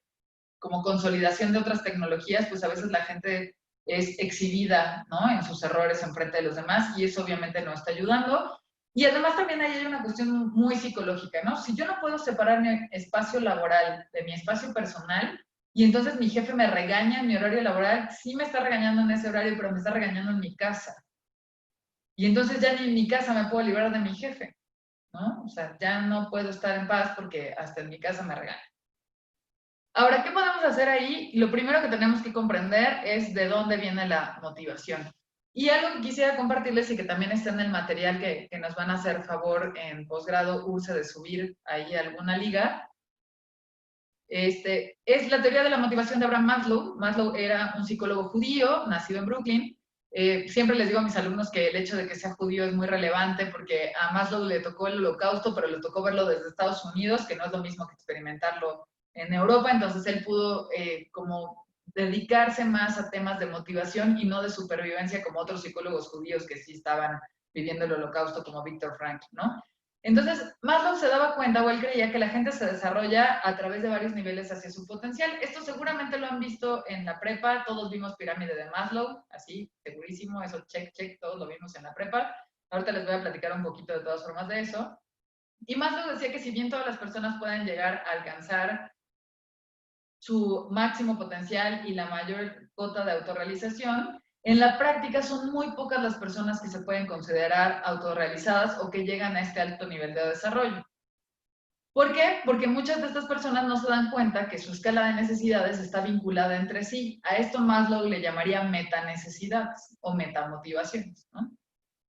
como consolidación de otras tecnologías, pues a veces la gente es exhibida, ¿no?, en sus errores en frente de los demás, y eso obviamente no está ayudando. Y además también ahí hay una cuestión muy psicológica, ¿no? Si yo no puedo separar mi espacio laboral de mi espacio personal, y entonces mi jefe me regaña en mi horario laboral, sí me está regañando en ese horario, pero me está regañando en mi casa. Y entonces ya ni en mi casa me puedo librar de mi jefe, ¿no? O sea, ya no puedo estar en paz porque hasta en mi casa me regañan. Ahora, ¿qué podemos hacer ahí? Lo primero que tenemos que comprender es de dónde viene la motivación. Y algo que quisiera compartirles y que también está en el material que nos van a hacer favor en posgrado URSE de subir ahí alguna liga, es la teoría de la motivación de Abraham Maslow. Maslow era un psicólogo judío, nacido en Brooklyn. Siempre les digo a mis alumnos que el hecho de que sea judío es muy relevante porque a Maslow le tocó el Holocausto, pero le tocó verlo desde Estados Unidos, que no es lo mismo que experimentarlo en Europa. Entonces él pudo como dedicarse más a temas de motivación y no de supervivencia como otros psicólogos judíos que sí estaban viviendo el Holocausto, como Viktor Frankl, ¿no? Entonces, Maslow se daba cuenta, o él creía, que la gente se desarrolla a través de varios niveles hacia su potencial. Esto seguramente lo han visto en la prepa, todos vimos pirámide de Maslow, así, segurísimo, eso check, check, todos lo vimos en la prepa. Ahorita les voy a platicar un poquito de todas formas de eso. Y Maslow decía que si bien todas las personas pueden llegar a alcanzar su máximo potencial y la mayor cota de autorrealización, en la práctica son muy pocas las personas que se pueden considerar autorrealizadas o que llegan a este alto nivel de desarrollo. ¿Por qué? Porque muchas de estas personas no se dan cuenta que su escala de necesidades está vinculada entre sí. A esto Maslow le llamaría metanecesidades o metamotivaciones, ¿no?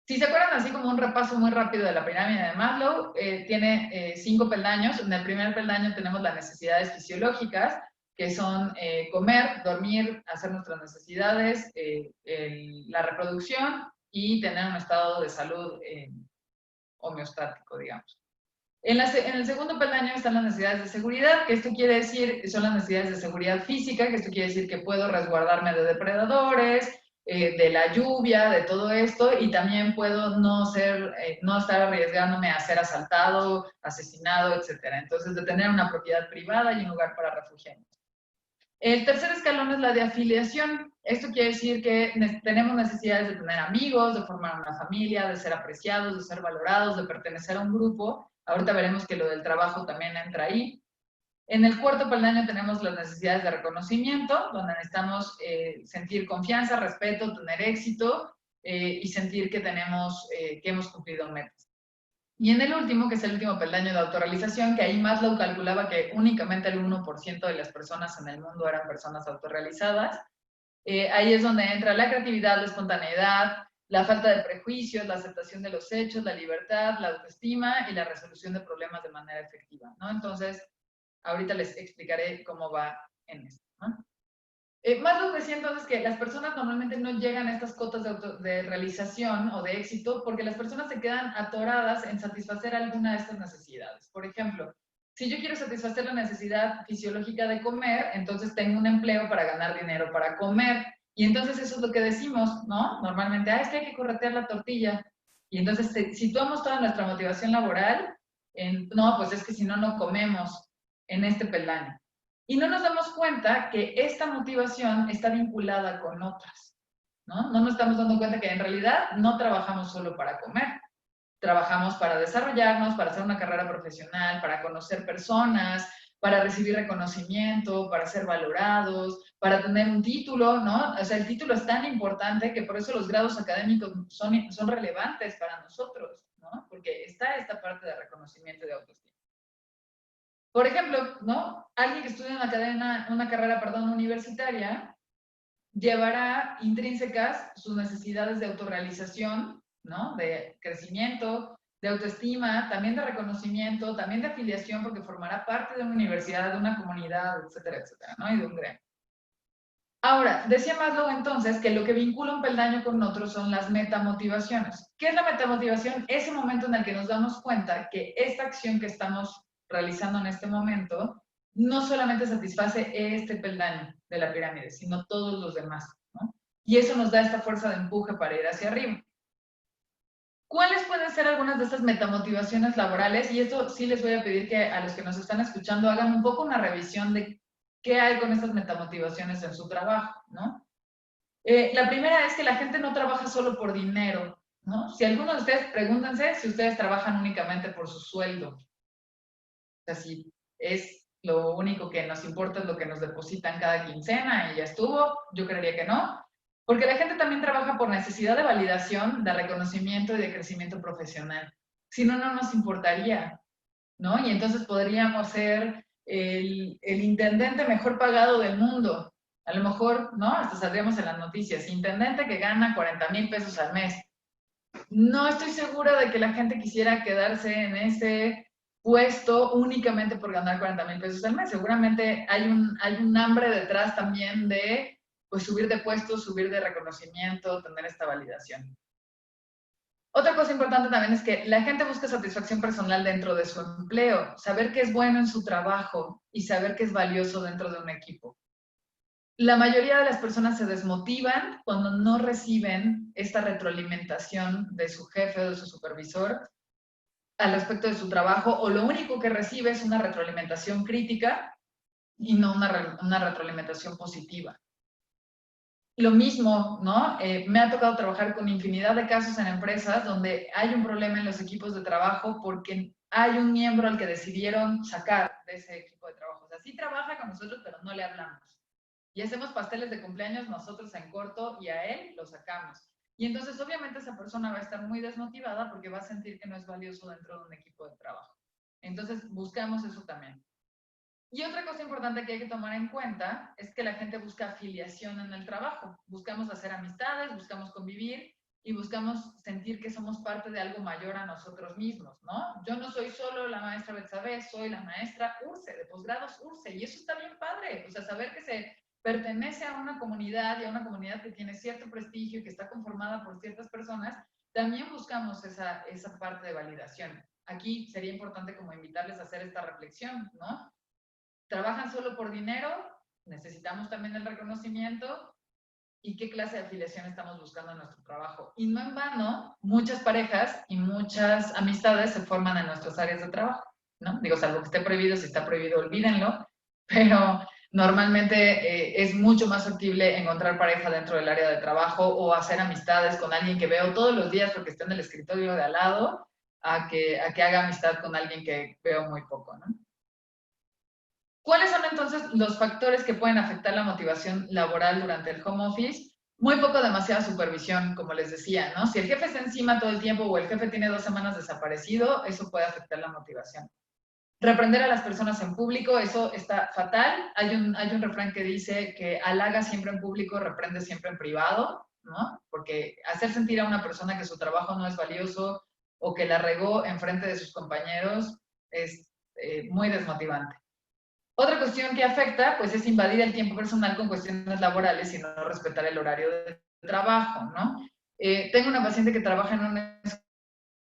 Si se acuerdan, así como un repaso muy rápido de la pirámide de Maslow, tiene 5 peldaños. En el primer peldaño tenemos las necesidades fisiológicas, que son comer, dormir, hacer nuestras necesidades, la reproducción y tener un estado de salud homeostático, digamos. En el segundo peldaño están las necesidades de seguridad, que esto quiere decir, son las necesidades de seguridad física, que esto quiere decir que puedo resguardarme de depredadores, de la lluvia, de todo esto, y también puedo no estar arriesgándome a ser asaltado, asesinado, etc. Entonces, de tener una propiedad privada y un lugar para refugiarnos. El tercer escalón es la de afiliación. Esto quiere decir que tenemos necesidades de tener amigos, de formar una familia, de ser apreciados, de ser valorados, de pertenecer a un grupo. Ahorita veremos que lo del trabajo también entra ahí. En el cuarto peldaño tenemos las necesidades de reconocimiento, donde necesitamos sentir confianza, respeto, tener éxito y sentir que hemos cumplido metas. Y en el último, que es el último peldaño de autorrealización, que ahí Maslow calculaba que únicamente el 1% de las personas en el mundo eran personas autorrealizadas. Ahí es donde entra la creatividad, la espontaneidad, la falta de prejuicios, la aceptación de los hechos, la libertad, la autoestima y la resolución de problemas de manera efectiva, ¿no? Entonces, ahorita les explicaré cómo va en esto, ¿no? Maslow decía entonces que las personas normalmente no llegan a estas cotas de realización o de éxito porque las personas se quedan atoradas en satisfacer alguna de estas necesidades. Por ejemplo, si yo quiero satisfacer la necesidad fisiológica de comer, entonces tengo un empleo para ganar dinero para comer. Y entonces eso es lo que decimos, ¿no? Normalmente, es que hay que corretear la tortilla. Y entonces situamos toda nuestra motivación laboral no, pues es que si no, no comemos en este peldaño. Y no nos damos cuenta que esta motivación está vinculada con otras, ¿no? No nos estamos dando cuenta que en realidad no trabajamos solo para comer. Trabajamos para desarrollarnos, para hacer una carrera profesional, para conocer personas, para recibir reconocimiento, para ser valorados, para tener un título, ¿no? O sea, el título es tan importante que por eso los grados académicos son relevantes para nosotros, ¿no? Porque está esta parte de reconocimiento y de autoestima. Por ejemplo, ¿no? Alguien que estudia una carrera universitaria llevará intrínsecas sus necesidades de autorrealización, ¿no? De crecimiento, de autoestima, también de reconocimiento, también de afiliación, porque formará parte de una universidad, de una comunidad, etcétera, etcétera, ¿no? Y de un gremio. Ahora, decía Maslow entonces que lo que vincula un peldaño con otro son las metamotivaciones. ¿Qué es la metamotivación? Ese momento en el que nos damos cuenta que esta acción que estamos realizando en este momento no solamente satisface este peldaño de la pirámide, sino todos los demás, ¿no? Y eso nos da esta fuerza de empuje para ir hacia arriba. ¿Cuáles pueden ser algunas de estas metamotivaciones laborales? Y esto sí les voy a pedir que a los que nos están escuchando hagan un poco una revisión de qué hay con estas metamotivaciones en su trabajo, ¿no? La primera es que la gente no trabaja solo por dinero, ¿no? Si algunos de ustedes, pregúntense si ustedes trabajan únicamente por su sueldo. O sea, si es lo único que nos importa es lo que nos depositan cada quincena y ya estuvo, yo creería que no. Porque la gente también trabaja por necesidad de validación, de reconocimiento y de crecimiento profesional. Si no, no nos importaría, ¿no? Y entonces podríamos ser el intendente mejor pagado del mundo. A lo mejor, ¿no? Hasta saldríamos en las noticias. Intendente que gana 40,000 pesos al mes. No estoy segura de que la gente quisiera quedarse en ese puesto únicamente por ganar 40,000 pesos al mes. Seguramente hay un hambre detrás también de pues, subir de puestos, subir de reconocimiento, tener esta validación. Otra cosa importante también es que la gente busca satisfacción personal dentro de su empleo, saber que es bueno en su trabajo y saber que es valioso dentro de un equipo. La mayoría de las personas se desmotivan cuando no reciben esta retroalimentación de su jefe o de su supervisor al respecto de su trabajo, o lo único que recibe es una retroalimentación crítica y no una retroalimentación positiva. Lo mismo, ¿no? Me ha tocado trabajar con infinidad de casos en empresas donde hay un problema en los equipos de trabajo porque hay un miembro al que decidieron sacar de ese equipo de trabajo. O sea, sí trabaja con nosotros, pero no le hablamos. Y hacemos pasteles de cumpleaños nosotros en corto y a él lo sacamos. Y entonces obviamente esa persona va a estar muy desmotivada porque va a sentir que no es valioso dentro de un equipo de trabajo. Entonces buscamos eso también. Y otra cosa importante que hay que tomar en cuenta es que la gente busca afiliación en el trabajo. Buscamos hacer amistades, buscamos convivir y buscamos sentir que somos parte de algo mayor a nosotros mismos, ¿no? Yo no soy solo la maestra Betsabé, soy la maestra Urce, de posgrados Urce, y eso está bien padre, o sea, saber que se pertenece a una comunidad y a una comunidad que tiene cierto prestigio y que está conformada por ciertas personas, también buscamos esa parte de validación. Aquí sería importante como invitarles a hacer esta reflexión, ¿no? ¿Trabajan solo por dinero? Necesitamos también el reconocimiento. ¿Y qué clase de afiliación estamos buscando en nuestro trabajo? Y no en vano, muchas parejas y muchas amistades se forman en nuestras áreas de trabajo, ¿no? Digo, salvo que esté prohibido, si está prohibido, olvídenlo, pero normalmente es mucho más factible encontrar pareja dentro del área de trabajo o hacer amistades con alguien que veo todos los días porque está en el escritorio de al lado, a que haga amistad con alguien que veo muy poco, ¿no? ¿Cuáles son entonces los factores que pueden afectar la motivación laboral durante el home office? Muy poco, demasiada supervisión, como les decía, ¿no? Si el jefe está encima todo el tiempo o el jefe tiene 2 semanas desaparecido, eso puede afectar la motivación. Reprender a las personas en público, eso está fatal. Hay un refrán que dice que halaga siempre en público, reprende siempre en privado, ¿no? Porque hacer sentir a una persona que su trabajo no es valioso o que la regó en frente de sus compañeros es muy desmotivante. Otra cuestión que afecta, pues, es invadir el tiempo personal con cuestiones laborales y no respetar el horario de trabajo, ¿no? Tengo una paciente que trabaja en una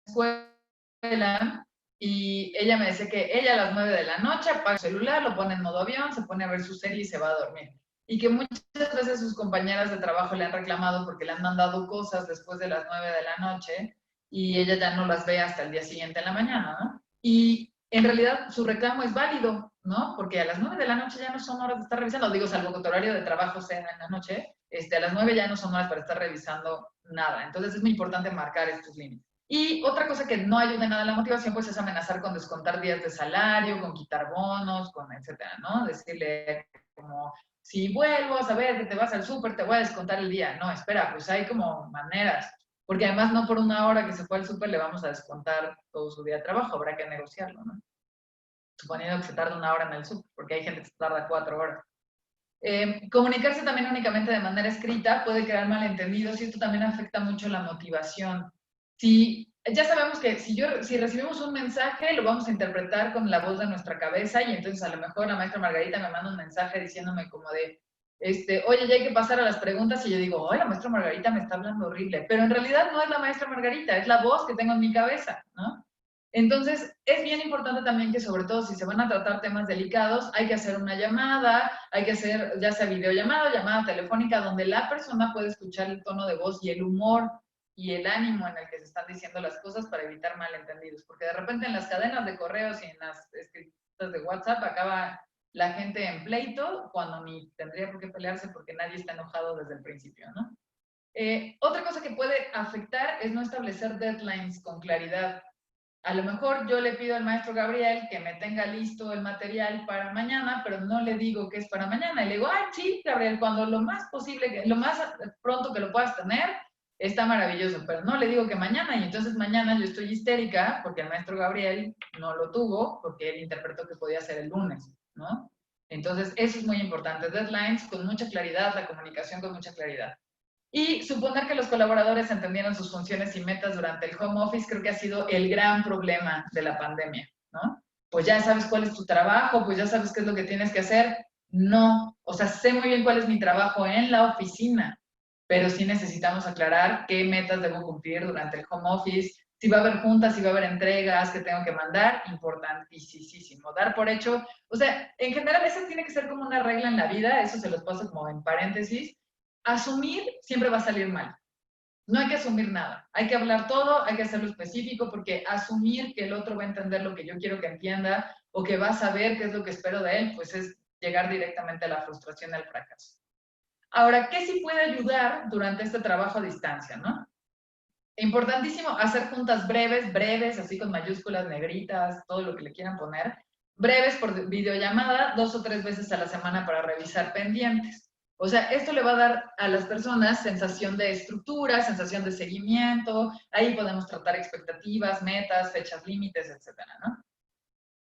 escuela y ella me decía que ella a las 9 de la noche apaga el celular, lo pone en modo avión, se pone a ver su serie y se va a dormir. Y que muchas veces sus compañeras de trabajo le han reclamado porque le han mandado cosas después de las 9 de la noche y ella ya no las ve hasta el día siguiente en la mañana, ¿no? Y en realidad su reclamo es válido, ¿no? Porque a las 9 de la noche ya no son horas de estar revisando, digo, salvo que tu horario de trabajo sea en la noche, a las 9 ya no son horas para estar revisando nada. Entonces es muy importante marcar estos límites. Y otra cosa que no ayuda nada a la motivación, pues es amenazar con descontar días de salario, con quitar bonos, con etcétera, ¿no? Decirle como, si vuelvo a saber que te vas al súper, te voy a descontar el día. No, espera, pues hay como maneras. Porque además no por 1 hora que se fue al súper le vamos a descontar todo su día de trabajo, habrá que negociarlo, ¿no? Suponiendo que se tarda 1 hora en el súper, porque hay gente que se tarda 4 horas. Comunicarse también únicamente de manera escrita puede crear malentendidos y esto también afecta mucho la motivación. Ya sabemos que si recibimos un mensaje, lo vamos a interpretar con la voz de nuestra cabeza y entonces a lo mejor la maestra Margarita me manda un mensaje diciéndome como de, oye, ya hay que pasar a las preguntas y yo digo, la maestra Margarita me está hablando horrible, pero en realidad no es la maestra Margarita, es la voz que tengo en mi cabeza, ¿no? Entonces, es bien importante también que sobre todo si se van a tratar temas delicados, hay que hacer una llamada, hay que hacer ya sea videollamada o llamada telefónica donde la persona puede escuchar el tono de voz y el humor y el ánimo en el que se están diciendo las cosas para evitar malentendidos. Porque de repente en las cadenas de correos y en las escritas de WhatsApp acaba la gente en pleito cuando ni tendría por qué pelearse porque nadie está enojado desde el principio, ¿no? Otra cosa que puede afectar es no establecer deadlines con claridad. A lo mejor yo le pido al maestro Gabriel que me tenga listo el material para mañana, pero no le digo que es para mañana. Y le digo, ay, sí, Gabriel, cuando lo más posible, lo más pronto que lo puedas tener, está maravilloso, pero no le digo que mañana. Y entonces mañana yo estoy histérica porque el maestro Gabriel no lo tuvo, porque él interpretó que podía ser el lunes, ¿no? Entonces, eso es muy importante. Deadlines con mucha claridad, la comunicación con mucha claridad. Y suponer que los colaboradores entendieron sus funciones y metas durante el home office creo que ha sido el gran problema de la pandemia, ¿no? Pues ya sabes cuál es tu trabajo, pues ya sabes qué es lo que tienes que hacer. No, o sea, sé muy bien cuál es mi trabajo en la oficina, pero sí necesitamos aclarar qué metas debo cumplir durante el home office, si va a haber juntas, si va a haber entregas que tengo que mandar, importantísimo. Dar por hecho, o sea, en general eso tiene que ser como una regla en la vida, eso se los paso como en paréntesis. Asumir siempre va a salir mal. No hay que asumir nada. Hay que hablar todo, hay que hacerlo específico, porque asumir que el otro va a entender lo que yo quiero que entienda o que va a saber qué es lo que espero de él, pues es llegar directamente a la frustración y al fracaso. Ahora, ¿qué sí puede ayudar durante este trabajo a distancia, no? Importantísimo hacer juntas breves, así con mayúsculas, negritas, todo lo que le quieran poner. Breves por videollamada, 2 o 3 veces a la semana para revisar pendientes. O sea, esto le va a dar a las personas sensación de estructura, sensación de seguimiento. Ahí podemos tratar expectativas, metas, fechas límites, etcétera, ¿no?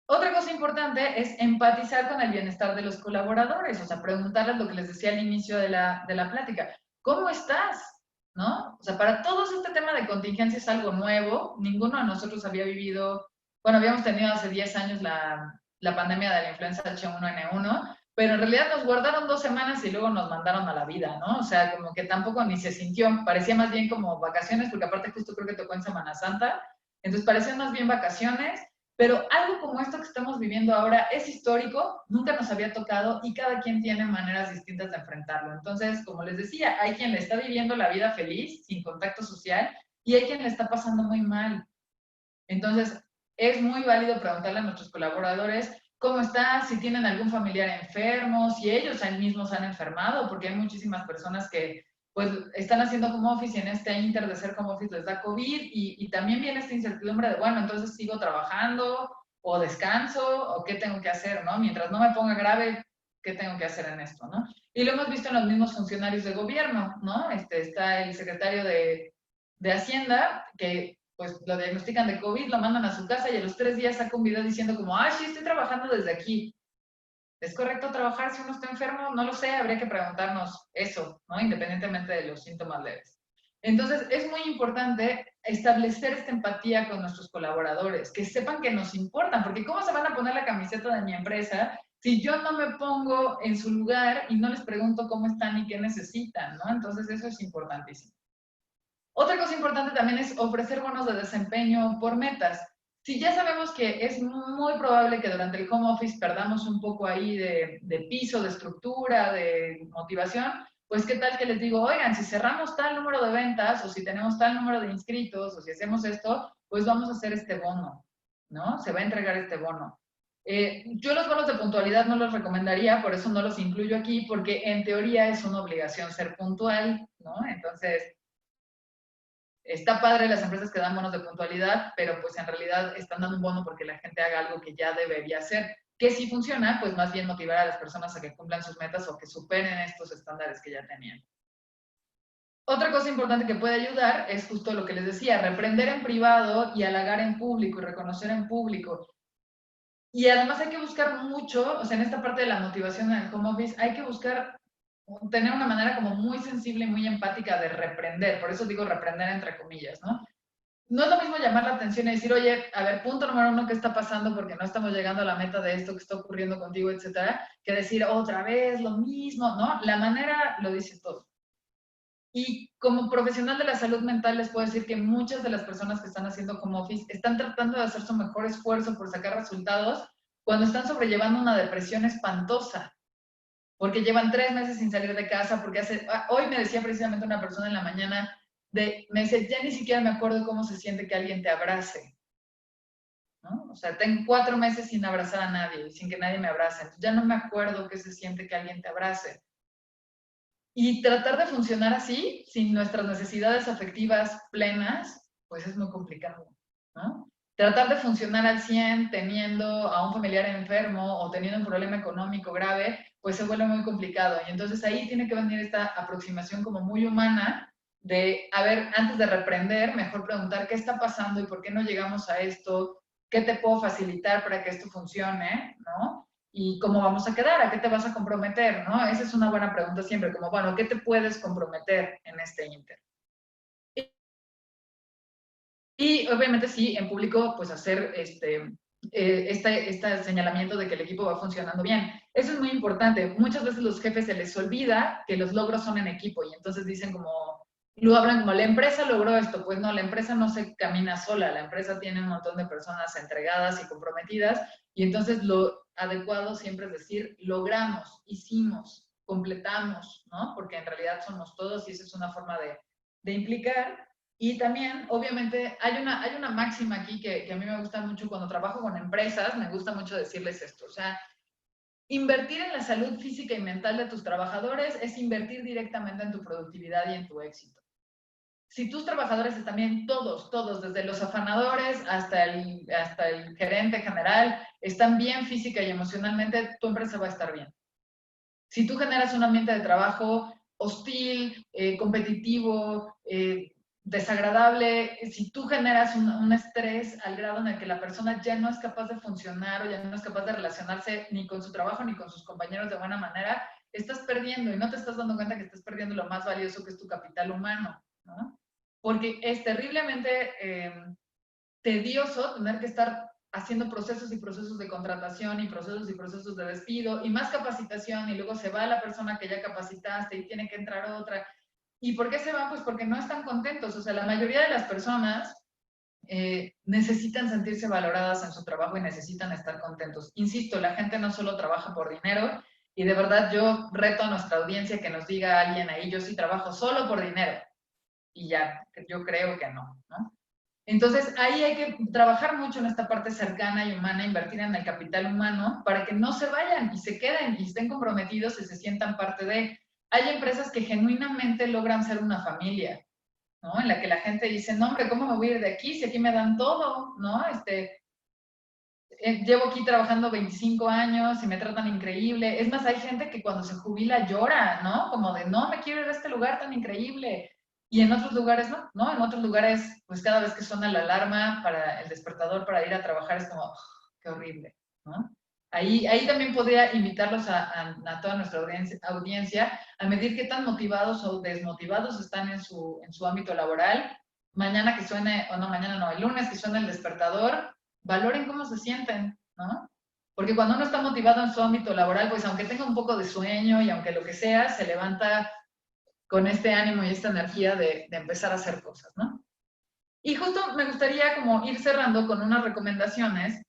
Otra cosa importante es empatizar con el bienestar de los colaboradores, o sea, preguntarles lo que les decía al inicio de la plática. ¿Cómo estás? ¿No? O sea, para todos este tema de contingencia es algo nuevo. Ninguno de nosotros había vivido, bueno, habíamos tenido hace 10 años la pandemia de la influenza H1N1, pero en realidad nos guardaron 2 semanas y luego nos mandaron a la vida, ¿no? O sea, como que tampoco ni se sintió, parecía más bien como vacaciones, porque aparte justo creo que tocó en Semana Santa, entonces parecían más bien vacaciones. Pero algo como esto que estamos viviendo ahora es histórico, nunca nos había tocado y cada quien tiene maneras distintas de enfrentarlo. Entonces, como les decía, hay quien le está viviendo la vida feliz, sin contacto social, y hay quien le está pasando muy mal. Entonces, es muy válido preguntarle a nuestros colaboradores cómo están, si tienen algún familiar enfermo, si ellos mismos han enfermado, porque hay muchísimas personas que pues están haciendo home office y en este inter de ser home office les da COVID y también viene esta incertidumbre de, bueno, entonces sigo trabajando o descanso o qué tengo que hacer, ¿no? Mientras no me ponga grave, ¿qué tengo que hacer en esto, no? Y lo hemos visto en los mismos funcionarios de gobierno, ¿no? Está el secretario de Hacienda que pues lo diagnostican de COVID, lo mandan a su casa y a los 3 días saca un video diciendo como, ah, sí, estoy trabajando desde aquí. ¿Es correcto trabajar si uno está enfermo? No lo sé, habría que preguntarnos eso, ¿no? Independientemente de los síntomas leves. Entonces, es muy importante establecer esta empatía con nuestros colaboradores, que sepan que nos importan, porque ¿cómo se van a poner la camiseta de mi empresa si yo no me pongo en su lugar y no les pregunto cómo están y qué necesitan, ¿no? Entonces, eso es importantísimo. Otra cosa importante también es ofrecer bonos de desempeño por metas. Si ya sabemos que es muy probable que durante el home office perdamos un poco ahí de piso, de estructura, de motivación, pues qué tal que les digo, oigan, si cerramos tal número de ventas o si tenemos tal número de inscritos o si hacemos esto, pues vamos a hacer este bono, ¿no? Se va a entregar este bono. Yo los bonos de puntualidad no los recomendaría, por eso no los incluyo aquí, porque en teoría es una obligación ser puntual, ¿no? Entonces, está padre las empresas que dan bonos de puntualidad, pero pues en realidad están dando un bono porque la gente haga algo que ya debería hacer. Que si funciona, pues más bien motivar a las personas a que cumplan sus metas o que superen estos estándares que ya tenían. Otra cosa importante que puede ayudar es justo lo que les decía, reprender en privado y halagar en público y reconocer en público. Y además hay que buscar mucho, o sea, en esta parte de la motivación en el home office, hay que buscar tener una manera como muy sensible y muy empática de reprender, por eso digo reprender entre comillas, ¿no? No es lo mismo llamar la atención y decir, oye, a ver, punto número 1, ¿qué está pasando? Porque no estamos llegando a la meta de esto que está ocurriendo contigo, etcétera, que decir otra vez lo mismo, ¿no? La manera lo dice todo. Y como profesional de la salud mental les puedo decir que muchas de las personas que están haciendo home office están tratando de hacer su mejor esfuerzo por sacar resultados cuando están sobrellevando una depresión espantosa, porque llevan 3 meses sin salir de casa, porque hoy me decía precisamente una persona en la mañana, me dice, ya ni siquiera me acuerdo cómo se siente que alguien te abrace, ¿no? O sea, tengo 4 meses sin abrazar a nadie, sin que nadie me abrace. Entonces ya no me acuerdo qué se siente que alguien te abrace. Y tratar de funcionar así, sin nuestras necesidades afectivas plenas, pues es muy complicado, ¿no? Tratar de funcionar al 100 teniendo a un familiar enfermo o teniendo un problema económico grave, pues se vuelve muy complicado. Y entonces ahí tiene que venir esta aproximación como muy humana de, a ver, antes de reprender, mejor preguntar qué está pasando y por qué no llegamos a esto, qué te puedo facilitar para que esto funcione, ¿no? ¿Y cómo vamos a quedar? ¿A qué te vas a comprometer? ¿No? Esa es una buena pregunta siempre, como, bueno, ¿qué te puedes comprometer en este inter? Y obviamente sí, en público, pues hacer este señalamiento de que el equipo va funcionando bien. Eso es muy importante. Muchas veces los jefes se les olvida que los logros son en equipo y entonces dicen como, lo hablan como, la empresa logró esto. Pues no, la empresa no se camina sola, la empresa tiene un montón de personas entregadas y comprometidas y entonces lo adecuado siempre es decir, logramos, hicimos, completamos, ¿no? Porque en realidad somos todos y esa es una forma de implicar. Y también, obviamente, hay una máxima aquí que a mí me gusta mucho cuando trabajo con empresas, me gusta mucho decirles esto. O sea, invertir en la salud física y mental de tus trabajadores es invertir directamente en tu productividad y en tu éxito. Si tus trabajadores están bien, todos, desde los afanadores hasta el gerente general, están bien física y emocionalmente, tu empresa va a estar bien. Si tú generas un ambiente de trabajo hostil, competitivo, desagradable, si tú generas un estrés al grado en el que la persona ya no es capaz de funcionar o ya no es capaz de relacionarse ni con su trabajo ni con sus compañeros de buena manera, estás perdiendo y no te estás dando cuenta que estás perdiendo lo más valioso que es tu capital humano, ¿no? Porque es terriblemente tedioso tener que estar haciendo procesos y procesos de contratación y procesos de despido y más capacitación y luego se va la persona que ya capacitaste y tiene que entrar otra. ¿Y por qué se van? Pues porque no están contentos. O sea, la mayoría de las personas necesitan sentirse valoradas en su trabajo y necesitan estar contentos. Insisto, la gente no solo trabaja por dinero y de verdad yo reto a nuestra audiencia que nos diga a alguien ahí, yo sí trabajo solo por dinero. Y ya, yo creo que no, ¿no? Entonces, ahí hay que trabajar mucho en esta parte cercana y humana, invertir en el capital humano para que no se vayan y se queden y estén comprometidos y se sientan parte de. Hay empresas que genuinamente logran ser una familia, ¿no? En la que la gente dice, no, hombre, ¿cómo me voy a ir de aquí si aquí me dan todo, ¿no? Llevo aquí trabajando 25 años y me tratan increíble. Es más, hay gente que cuando se jubila llora, ¿no? Como de, no, me quiero ir a este lugar tan increíble. Y en otros lugares no, ¿no? En otros lugares, pues cada vez que suena la alarma para el despertador para ir a trabajar es como, oh, qué horrible, ¿no? Ahí también podría invitarlos a toda nuestra audiencia a medir qué tan motivados o desmotivados están en su ámbito laboral. Mañana que suene, o no, mañana no, el lunes que suene el despertador, valoren cómo se sienten, ¿no? Porque cuando uno está motivado en su ámbito laboral, pues aunque tenga un poco de sueño y aunque lo que sea, se levanta con este ánimo y esta energía de empezar a hacer cosas, ¿no? Y justo me gustaría como ir cerrando con unas recomendaciones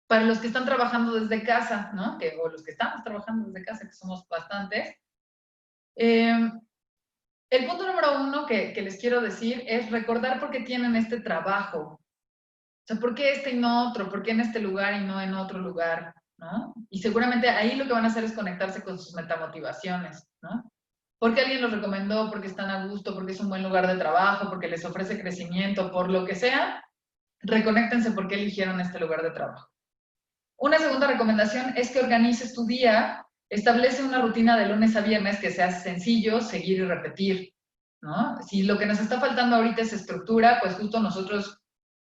para los que están trabajando desde casa, ¿no? O los que estamos trabajando desde casa, que somos bastantes. El punto número 1 que les quiero decir es recordar por qué tienen este trabajo. O sea, ¿por qué este y no otro? ¿Por qué en este lugar y no en otro lugar? ¿No? Y seguramente ahí lo que van a hacer es conectarse con sus metamotivaciones, ¿no? Porque alguien los recomendó, porque están a gusto, porque es un buen lugar de trabajo, porque les ofrece crecimiento, por lo que sea, reconéctense por qué eligieron este lugar de trabajo. Una segunda recomendación es que organices tu día, establece una rutina de lunes a viernes que sea sencillo, seguir y repetir, ¿no? Si lo que nos está faltando ahorita es estructura, pues justo nosotros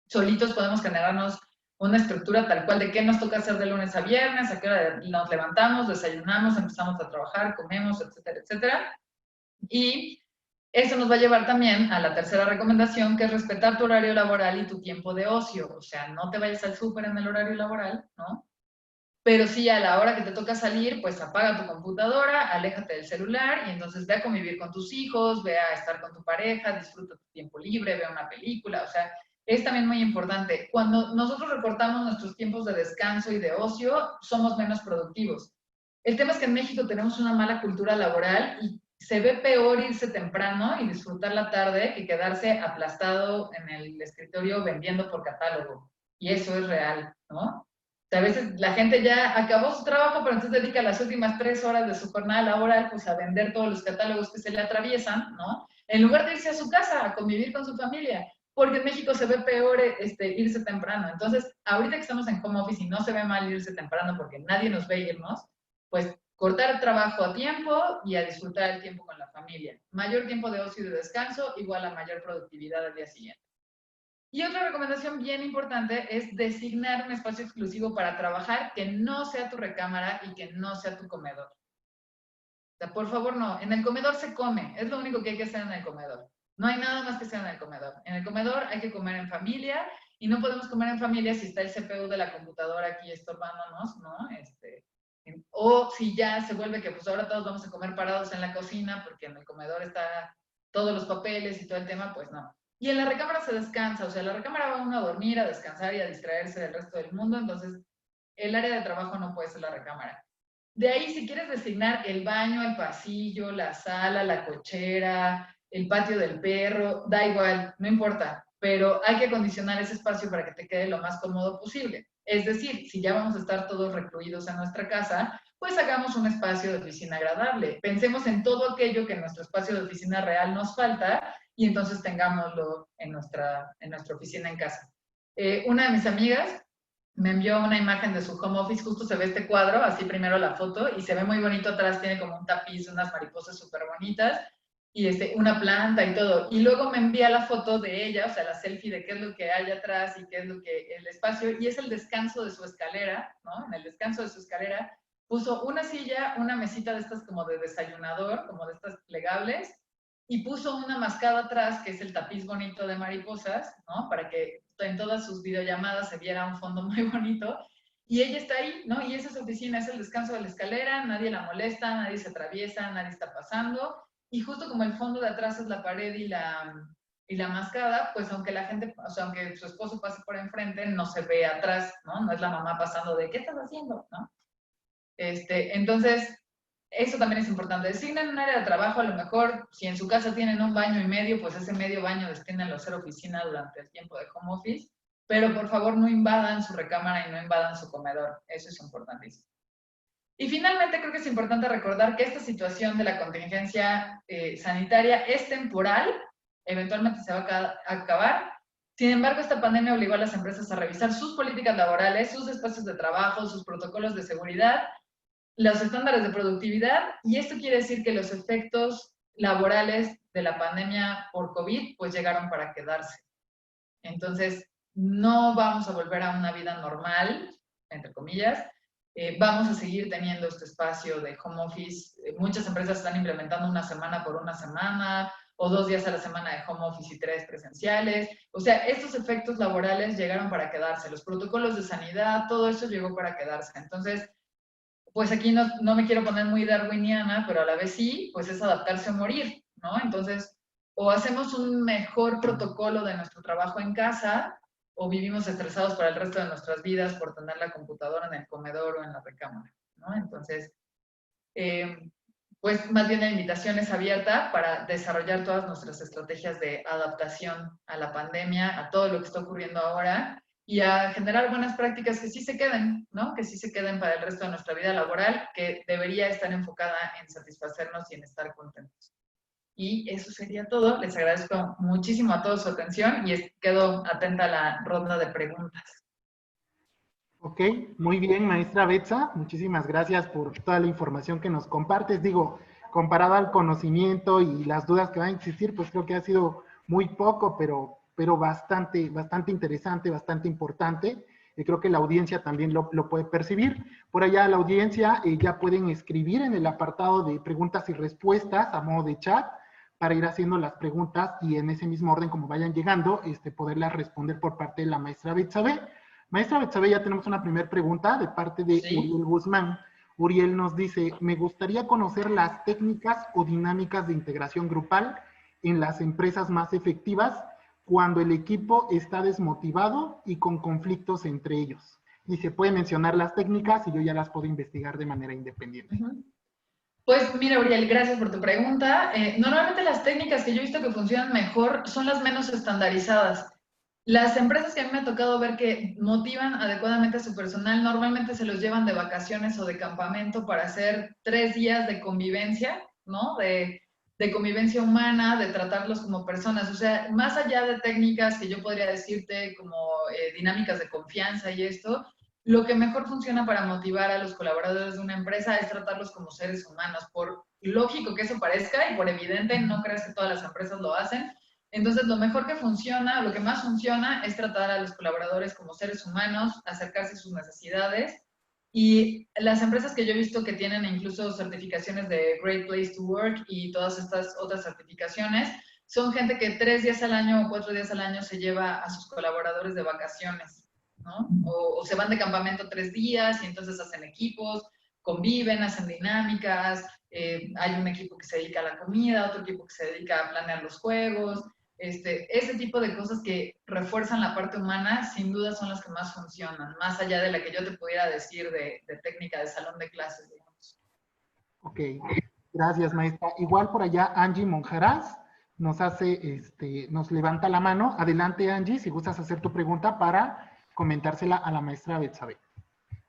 solitos podemos generarnos una estructura tal cual de qué nos toca hacer de lunes a viernes, a qué hora nos levantamos, desayunamos, empezamos a trabajar, comemos, etcétera, etcétera. Y eso nos va a llevar también a la tercera recomendación, que es respetar tu horario laboral y tu tiempo de ocio. O sea, no te vayas al súper en el horario laboral, ¿no? Pero sí, a la hora que te toca salir, pues apaga tu computadora, aléjate del celular y entonces ve a convivir con tus hijos, ve a estar con tu pareja, disfruta tu tiempo libre, ve una película, o sea, es también muy importante. Cuando nosotros recortamos nuestros tiempos de descanso y de ocio, somos menos productivos. El tema es que en México tenemos una mala cultura laboral y se ve peor irse temprano y disfrutar la tarde que quedarse aplastado en el escritorio vendiendo por catálogo. Y eso es real, ¿no? O sea, a veces la gente ya acabó su trabajo, pero entonces dedica las últimas 3 horas de su jornada laboral pues a vender todos los catálogos que se le atraviesan, ¿no? En lugar de irse a su casa a convivir con su familia, porque en México se ve peor irse temprano. Entonces, ahorita que estamos en home office y no se ve mal irse temprano porque nadie nos ve irnos, pues cortar el trabajo a tiempo y a disfrutar el tiempo con la familia. Mayor tiempo de ocio y de descanso igual a mayor productividad al día siguiente. Y otra recomendación bien importante es designar un espacio exclusivo para trabajar que no sea tu recámara y que no sea tu comedor. O sea, por favor, no. En el comedor se come. Es lo único que hay que hacer en el comedor. No hay nada más que hacer en el comedor. En el comedor hay que comer en familia y no podemos comer en familia si está el CPU de la computadora aquí estorbándonos, ¿no? O si ya se vuelve que pues ahora todos vamos a comer parados en la cocina porque en el comedor está todos los papeles y todo el tema, pues no. Y en la recámara se descansa, o sea, en la recámara va uno a dormir, a descansar y a distraerse del resto del mundo, entonces el área de trabajo no puede ser la recámara. De ahí, si quieres designar el baño, el pasillo, la sala, la cochera, el patio del perro, da igual, no importa, pero hay que acondicionar ese espacio para que te quede lo más cómodo posible. Es decir, si ya vamos a estar todos recluidos en nuestra casa, pues hagamos un espacio de oficina agradable. Pensemos en todo aquello que en nuestro espacio de oficina real nos falta y entonces tengámoslo en nuestra oficina en casa. Una de mis amigas me envió una imagen de su home office, justo se ve este cuadro, así primero la foto, y se ve muy bonito atrás, tiene como un tapiz, unas mariposas súper bonitas, y una planta y todo. Y luego me envía la foto de ella, o sea, la selfie de qué es lo que hay atrás y qué es lo que, el espacio, y es el descanso de su escalera, ¿no? En el descanso de su escalera puso una silla, una mesita de estas como de desayunador, como de estas plegables, y puso una mascada atrás, que es el tapiz bonito de mariposas, ¿no? Para que en todas sus videollamadas se viera un fondo muy bonito. Y ella está ahí, ¿no? Y esa es su oficina, es el descanso de la escalera, nadie la molesta, nadie se atraviesa, nadie está pasando. Y justo como el fondo de atrás es la pared y la mascada, pues aunque la gente, o sea, aunque su esposo pase por enfrente, no se ve atrás, ¿no? No es la mamá pasando de, ¿qué estás haciendo? ¿No? Entonces, eso también es importante. Designen un área de trabajo, a lo mejor, si en su casa tienen un baño y medio, pues ese medio baño destínenlo a hacer oficina durante el tiempo de home office, pero por favor no invadan su recámara y no invadan su comedor. Eso es importantísimo. Y finalmente creo que es importante recordar que esta situación de la contingencia sanitaria es temporal, eventualmente se va a acabar. Sin embargo, esta pandemia obligó a las empresas a revisar sus políticas laborales, sus espacios de trabajo, sus protocolos de seguridad, los estándares de productividad, y esto quiere decir que los efectos laborales de la pandemia por COVID pues llegaron para quedarse. Entonces, no vamos a volver a una vida normal, entre comillas, vamos a seguir teniendo este espacio de home office. Muchas empresas están implementando una semana por una semana, o 2 días a la semana de home office y 3 presenciales. O sea, estos efectos laborales llegaron para quedarse. Los protocolos de sanidad, todo eso llegó para quedarse. Entonces, pues aquí no me quiero poner muy darwiniana, pero a la vez sí, pues es adaptarse o morir, ¿no? Entonces, o hacemos un mejor protocolo de nuestro trabajo en casa, o vivimos estresados para el resto de nuestras vidas por tener la computadora en el comedor o en la recámara, ¿no? Entonces, pues más bien la invitación es abierta para desarrollar todas nuestras estrategias de adaptación a la pandemia, a todo lo que está ocurriendo ahora, y a generar buenas prácticas que sí se queden, ¿no? Que sí se queden para el resto de nuestra vida laboral, que debería estar enfocada en satisfacernos y en estar contentos. Y eso sería todo. Les agradezco muchísimo a todos su atención y quedo atenta a la ronda de preguntas. Ok, muy bien, maestra Betsa. Muchísimas gracias por toda la información que nos compartes. Digo, comparado al conocimiento y las dudas que van a existir, pues creo que ha sido muy poco, pero bastante interesante, bastante importante. Y creo que la audiencia también lo puede percibir. Por allá la audiencia ya pueden escribir en el apartado de preguntas y respuestas a modo de chat para ir haciendo las preguntas y en ese mismo orden como vayan llegando, poderlas responder por parte de la maestra Betsabe. Maestra Betsabe, ya tenemos una primera pregunta de parte de Uriel Guzmán. Uriel nos dice, me gustaría conocer las técnicas o dinámicas de integración grupal en las empresas más efectivas cuando el equipo está desmotivado y con conflictos entre ellos. Y se puede mencionar las técnicas y yo ya las puedo investigar de manera independiente. Pues mira, Uriel, gracias por tu pregunta. Normalmente las técnicas que yo he visto que funcionan mejor son las menos estandarizadas. Las empresas que a mí me ha tocado ver que motivan adecuadamente a su personal, normalmente se los llevan de vacaciones o de campamento para hacer 3 días de convivencia, ¿no? De convivencia humana, de tratarlos como personas. O sea, más allá de técnicas que yo podría decirte como dinámicas de confianza y esto, lo que mejor funciona para motivar a los colaboradores de una empresa es tratarlos como seres humanos. Por lógico que eso parezca y por evidente, no creas que todas las empresas lo hacen. Entonces, lo mejor que funciona, lo que más funciona es tratar a los colaboradores como seres humanos, acercarse a sus necesidades. Y las empresas que yo he visto que tienen incluso certificaciones de Great Place to Work y todas estas otras certificaciones, son gente que 3 días al año o 4 días al año se lleva a sus colaboradores de vacaciones, ¿no? O se van de campamento 3 días y entonces hacen equipos, conviven, hacen dinámicas, hay un equipo que se dedica a la comida, otro equipo que se dedica a planear los juegos. Ese tipo de cosas que refuerzan la parte humana, sin duda son las que más funcionan, más allá de la que yo te pudiera decir de técnica de salón de clases, digamos. Ok, gracias, maestra. Igual por allá Angie Monjaraz nos hace, nos levanta la mano. Adelante, Angie, si gustas hacer tu pregunta para comentársela a la maestra Betsabe.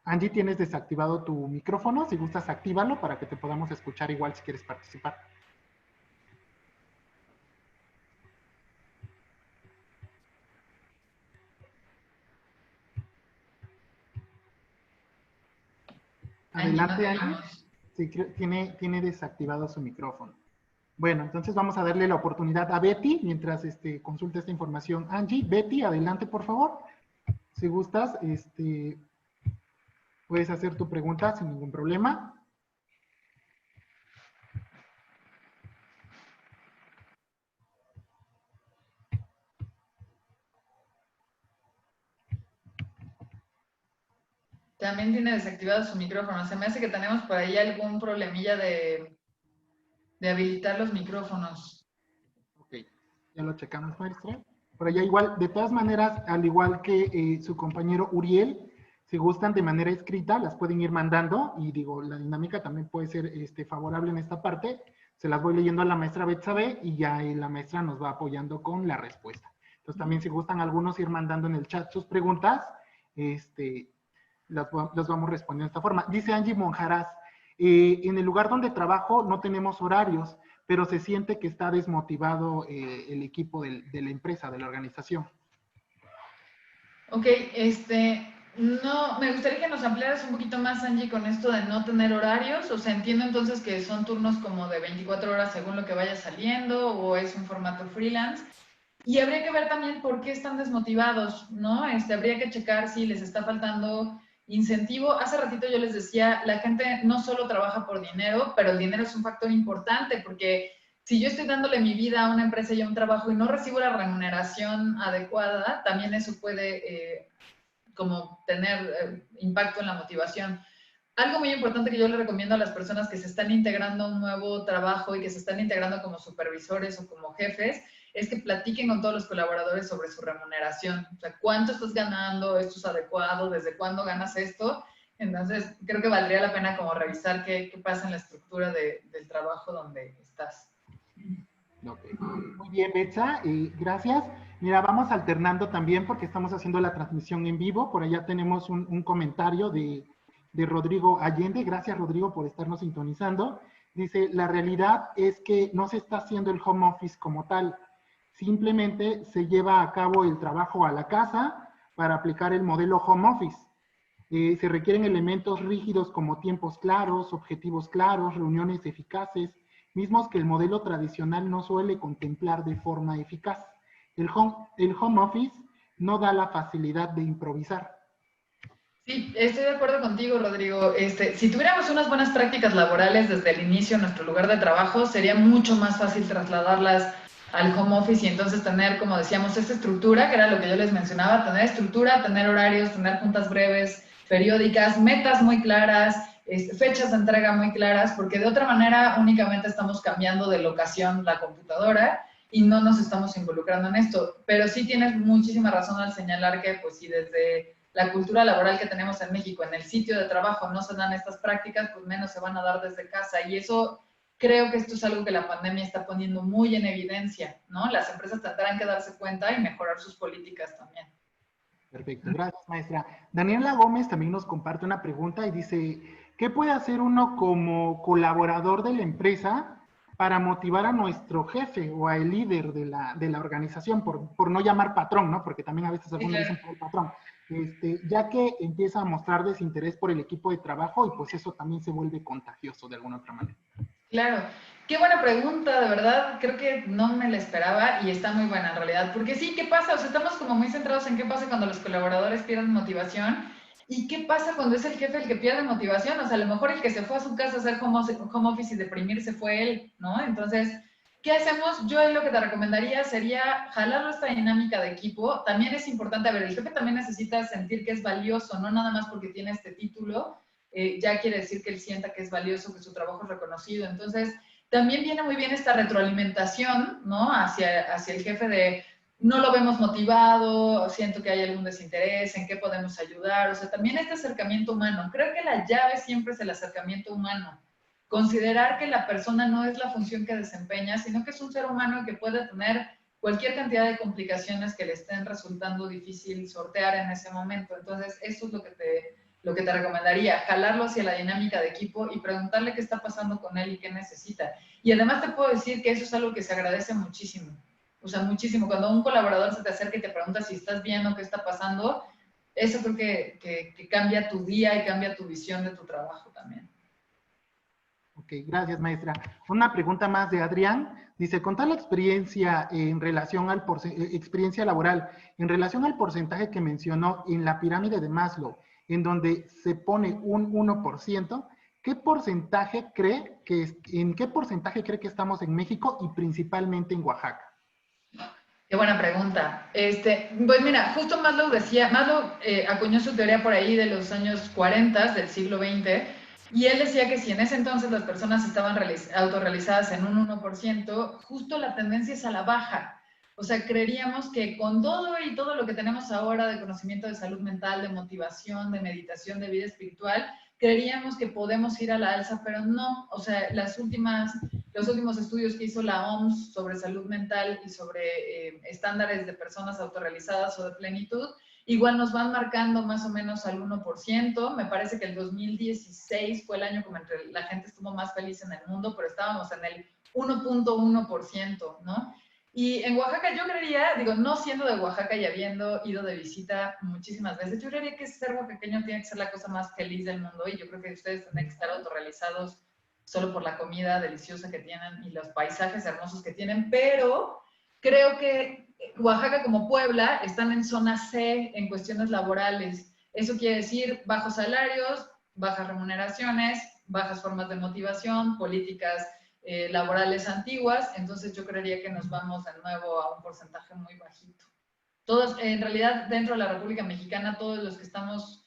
Angie, tienes desactivado tu micrófono. Si gustas, actívalo para que te podamos escuchar igual si quieres participar. Adelante, Angie. Sí, tiene desactivado su micrófono. Bueno, entonces vamos a darle la oportunidad a Betty mientras consulta esta información. Angie, Betty, adelante, por favor. Si gustas, puedes hacer tu pregunta sin ningún problema. También tiene desactivado su micrófono. Se me hace que tenemos por ahí algún problemilla de habilitar los micrófonos. Ok, ya lo checamos, maestra. Por allá igual, de todas maneras, al igual que su compañero Uriel, si gustan de manera escrita, las pueden ir mandando y digo, la dinámica también puede ser favorable en esta parte. Se las voy leyendo a la maestra Betsabe y ya la maestra nos va apoyando con la respuesta. Entonces también si gustan algunos ir mandando en el chat sus preguntas, las vamos respondiendo de esta forma. Dice Angie Monjaraz, en el lugar donde trabajo no tenemos horarios, pero se siente que está desmotivado el equipo de la empresa, de la organización. Ok, no, me gustaría que nos ampliaras un poquito más, Angie, con esto de no tener horarios. O sea, entiendo entonces que son turnos como de 24 horas según lo que vaya saliendo, o es un formato freelance. Y habría que ver también por qué están desmotivados, ¿no? Habría que checar si les está faltando incentivo. Hace ratito yo les decía, la gente no solo trabaja por dinero, pero el dinero es un factor importante, porque si yo estoy dándole mi vida a una empresa y a un trabajo y no recibo la remuneración adecuada, también eso puede como tener impacto en la motivación. Algo muy importante que yo le recomiendo a las personas que se están integrando a un nuevo trabajo y que se están integrando como supervisores o como jefes, es que platiquen con todos los colaboradores sobre su remuneración. O sea, ¿cuánto estás ganando? ¿Esto es adecuado? ¿Desde cuándo ganas esto? Entonces, creo que valdría la pena como revisar qué pasa en la estructura del trabajo donde estás. Okay. Muy bien, Betsa, gracias. Mira, vamos alternando también porque estamos haciendo la transmisión en vivo. Por allá tenemos un comentario de Rodrigo Allende. Gracias, Rodrigo, por estarnos sintonizando. Dice, la realidad es que no se está haciendo el home office como tal. Simplemente se lleva a cabo el trabajo a la casa para aplicar el modelo home office. Se requieren elementos rígidos como tiempos claros, objetivos claros, reuniones eficaces, mismos que el modelo tradicional no suele contemplar de forma eficaz. El home office no da la facilidad de improvisar. Sí, estoy de acuerdo contigo, Rodrigo. Si tuviéramos unas buenas prácticas laborales desde el inicio en nuestro lugar de trabajo, sería mucho más fácil trasladarlas al home office y entonces tener, como decíamos, esta estructura, que era lo que yo les mencionaba, tener estructura, tener horarios, tener juntas breves, periódicas, metas muy claras, fechas de entrega muy claras, porque de otra manera únicamente estamos cambiando de locación la computadora y no nos estamos involucrando en esto. Pero sí tienes muchísima razón al señalar que, pues sí, desde la cultura laboral que tenemos en México, en el sitio de trabajo no se dan estas prácticas, pues menos se van a dar desde casa. Y eso creo que esto es algo que la pandemia está poniendo muy en evidencia, ¿no? Las empresas tendrán que darse cuenta y mejorar sus políticas también. Perfecto, gracias, maestra. Daniela Gómez también nos comparte una pregunta y dice, ¿qué puede hacer uno como colaborador de la empresa para motivar a nuestro jefe o al líder de la organización, por no llamar patrón, ¿no? Porque también a veces algunos dicen por el patrón, ya que empieza a mostrar desinterés por el equipo de trabajo y pues eso también se vuelve contagioso de alguna otra manera. Claro, qué buena pregunta, de verdad, creo que no me la esperaba y está muy buena en realidad, porque sí, ¿qué pasa? O sea, estamos como muy centrados en qué pasa cuando los colaboradores pierden motivación y qué pasa cuando es el jefe el que pierde motivación, o sea, a lo mejor el que se fue a su casa a hacer home office y deprimirse fue él, ¿no? Entonces, ¿qué hacemos? Yo lo que te recomendaría sería jalarlo esta dinámica de equipo. También es importante, a ver, el jefe también necesita sentir que es valioso, no nada más porque tiene este título, ya quiere decir que él sienta que es valioso, que su trabajo es reconocido. Entonces, también viene muy bien esta retroalimentación, ¿no? Hacia el jefe de, no lo vemos motivado, siento que hay algún desinterés, en qué podemos ayudar. O sea, también este acercamiento humano. Creo que la llave siempre es el acercamiento humano. Considerar que la persona no es la función que desempeña, sino que es un ser humano que puede tener cualquier cantidad de complicaciones que le estén resultando difícil sortear en ese momento. Entonces, eso es lo que te recomendaría, jalarlo hacia la dinámica de equipo y preguntarle qué está pasando con él y qué necesita. Y además te puedo decir que eso es algo que se agradece muchísimo. O sea, muchísimo. Cuando un colaborador se te acerca y te pregunta si estás bien o qué está pasando, eso creo que cambia tu día y cambia tu visión de tu trabajo también. Ok, gracias, maestra. Una pregunta más de Adrián. Dice, con tal experiencia en relación al experiencia laboral, en relación al porcentaje que mencionó en la pirámide de Maslow, en donde se pone un 1%, ¿en qué porcentaje cree que estamos en México y principalmente en Oaxaca? Qué buena pregunta. Pues mira, justo Maslow acuñó su teoría por ahí de los años 40 del siglo XX, y él decía que si en ese entonces las personas estaban autorrealizadas en un 1%, justo la tendencia es a la baja. O sea, creeríamos que con todo y todo lo que tenemos ahora de conocimiento de salud mental, de motivación, de meditación, de vida espiritual, creeríamos que podemos ir a la alza, pero no. O sea, los últimos estudios que hizo la OMS sobre salud mental y sobre estándares de personas autorrealizadas o de plenitud, igual nos van marcando más o menos al 1%. Me parece que el 2016 fue el año como entre la gente estuvo más feliz en el mundo, pero estábamos en el 1.1%, ¿no? Y en Oaxaca yo creería, digo, no siendo de Oaxaca y habiendo ido de visita muchísimas veces, yo creería que ser oaxaqueño tiene que ser la cosa más feliz del mundo, y yo creo que ustedes tendrían que estar autorrealizados solo por la comida deliciosa que tienen y los paisajes hermosos que tienen, pero creo que Oaxaca como Puebla están en zona C en cuestiones laborales. Eso quiere decir bajos salarios, bajas remuneraciones, bajas formas de motivación, políticas laborales antiguas. Entonces yo creería que nos vamos de nuevo a un porcentaje muy bajito. Todos, en realidad, dentro de la República Mexicana, todos los estados